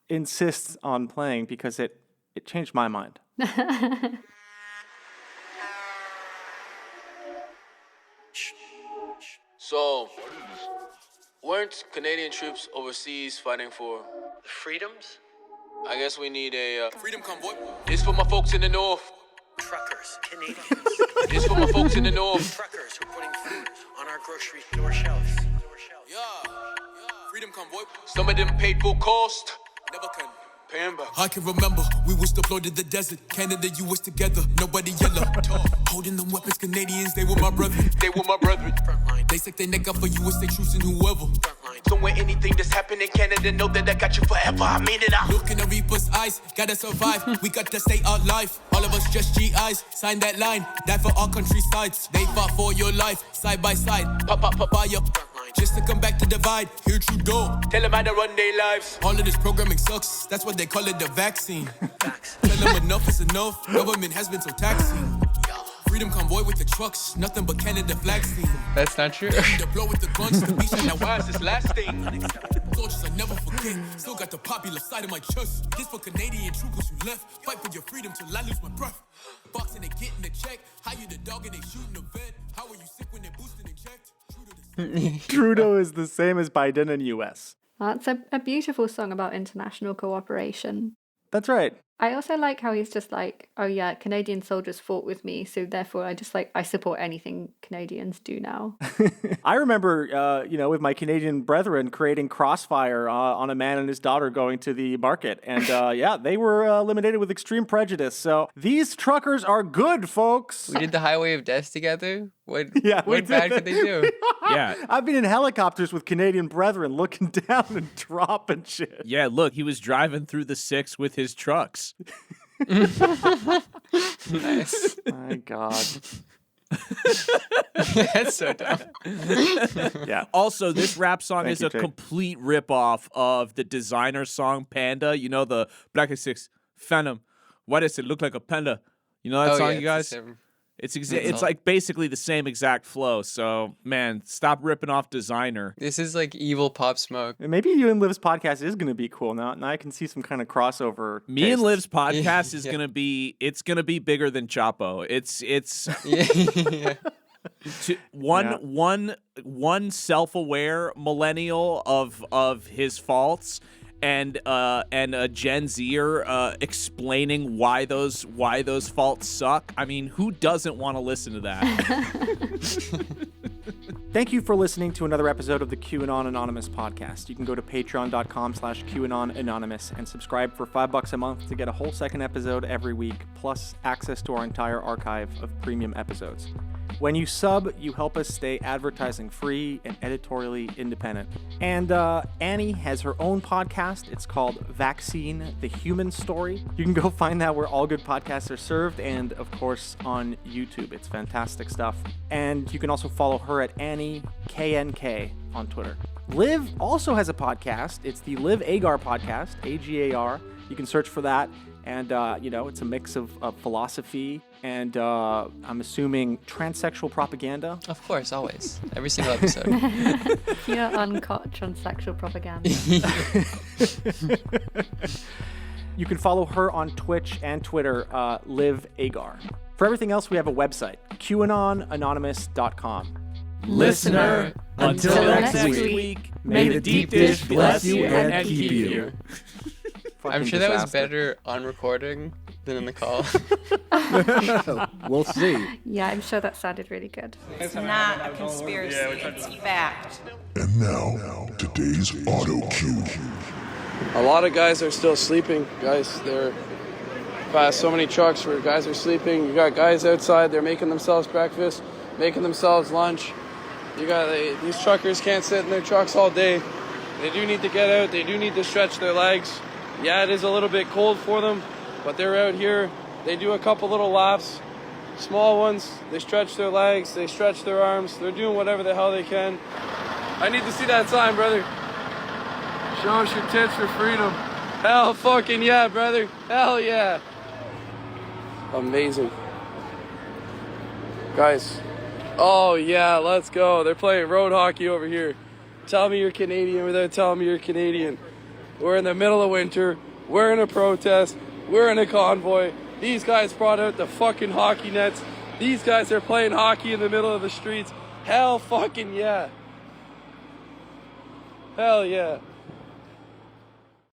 insist on playing because it changed my mind. So, weren't Canadian troops overseas fighting for freedoms? I guess we need a freedom convoy. This for my folks in the north. Truckers, Canadians. This for my folks in the north. Truckers who are putting food on our grocery store shelves. Yeah. Freedom convoy. Some of them paid full cost. Never can. I can remember we was deployed to the desert. Canada, US together, nobody yellow. Holding them weapons, Canadians, they were my brethren. They were my brethren. Frontline. They stick their neck out for USA troops and whoever. Frontline. Somewhere anything that's happening in Canada, know that I got you forever. I mean it out. Look in the Reaper's eyes, gotta survive. We got to stay alive. All of us just GIs, sign that line. Die for our country's sides. They fought for your life, side by side. Pop, papaya. Just to come back to divide, hear Trudeau. Tell them how to run their lives. All of this programming sucks, that's why they call it the vaccine. Tell them enough is enough, government has been so taxing. Freedom convoy with the trucks, nothing but Canada flag scene. That's not true. Deploy with the guns, the beach, and Now why is this last thing? Soldiers I never forget, still got the popular side of my chest. This for Canadian troopers who left, fight for your freedom till I lose my breath. Boxing, they getting the check, how you the dog and they shooting the vet. How are you sick when they boost and inject? Trudeau is the same as Biden in US. That's a beautiful song about international cooperation. That's right. I also like how he's just like, oh yeah, Canadian soldiers fought with me, so therefore I support anything Canadians do now. I remember, with my Canadian brethren creating Crossfire on a man and his daughter going to the market. And they were eliminated with extreme prejudice. So these truckers are good, folks. We did the Highway of Death together. What what bad could they do? Yeah. I've been in helicopters with Canadian brethren looking down and dropping shit. Yeah, look, he was driving through the 6 with his trucks. Nice. My God. That's so dumb. Yeah. Also, this rap song Thank is you, a Jake. complete ripoff of the designer song Panda. You know, the Black Six Phantom. Why does it look like a panda? You know that song, you guys? It's like basically the same exact flow. So, man, stop ripping off designer. This is like evil Pop Smoke. Maybe you and Liv's podcast is going to be cool. Now I can see some kind of crossover. Me and tastes. Liv's podcast is gonna be bigger than Chapo. It's one self-aware millennial of his faults and a Gen Zer explaining why those faults suck. I mean, who doesn't want to listen to that? Thank you for listening to another episode of the QAnon Anonymous podcast. You can go to patreon.com/QAnon Anonymous and subscribe for $5 a month to get a whole second episode every week, plus access to our entire archive of premium episodes. When you sub, you help us stay advertising free and editorially independent. And Annie has her own podcast. It's called Vaccine, the Human Story. You can go find that where all good podcasts are served and, of course, on YouTube. It's fantastic stuff. And you can also follow her at Annie KNK on Twitter. Liv also has a podcast. It's the Liv Agar podcast, AGAR. You can search for that. And, it's a mix of philosophy and, I'm assuming, transsexual propaganda. Of course, always. Every single episode. Pure uncut transsexual propaganda. You can follow her on Twitch and Twitter, Liv Agar. For everything else, we have a website, QAnonAnonymous.com. Listener, until next week, may the deep dish bless you and keep you. I'm sure that was better on recording than in the call. We'll see. Yeah, I'm sure that sounded really good. It's not a conspiracy, it's fact. And now, today's auto cue. A lot of guys are still sleeping, guys. They're past so many trucks where guys are sleeping. You got guys outside, they're making themselves breakfast, making themselves lunch. These truckers can't sit in their trucks all day. They do need to get out, they do need to stretch their legs. Yeah, it is a little bit cold for them, but they're out here. They do a couple little laps, small ones. They stretch their legs, they stretch their arms. They're doing whatever the hell they can. I need to see that sign, brother. Show us your tits for freedom. Hell fucking yeah, brother. Hell yeah. Amazing. Guys. Oh yeah, let's go. They're playing road hockey over here. Tell me you're Canadian without telling me you're Canadian. We're in the middle of winter. We're in a protest. We're in a convoy. These guys brought out the fucking hockey nets. These guys are playing hockey in the middle of the streets. Hell fucking yeah. Hell yeah.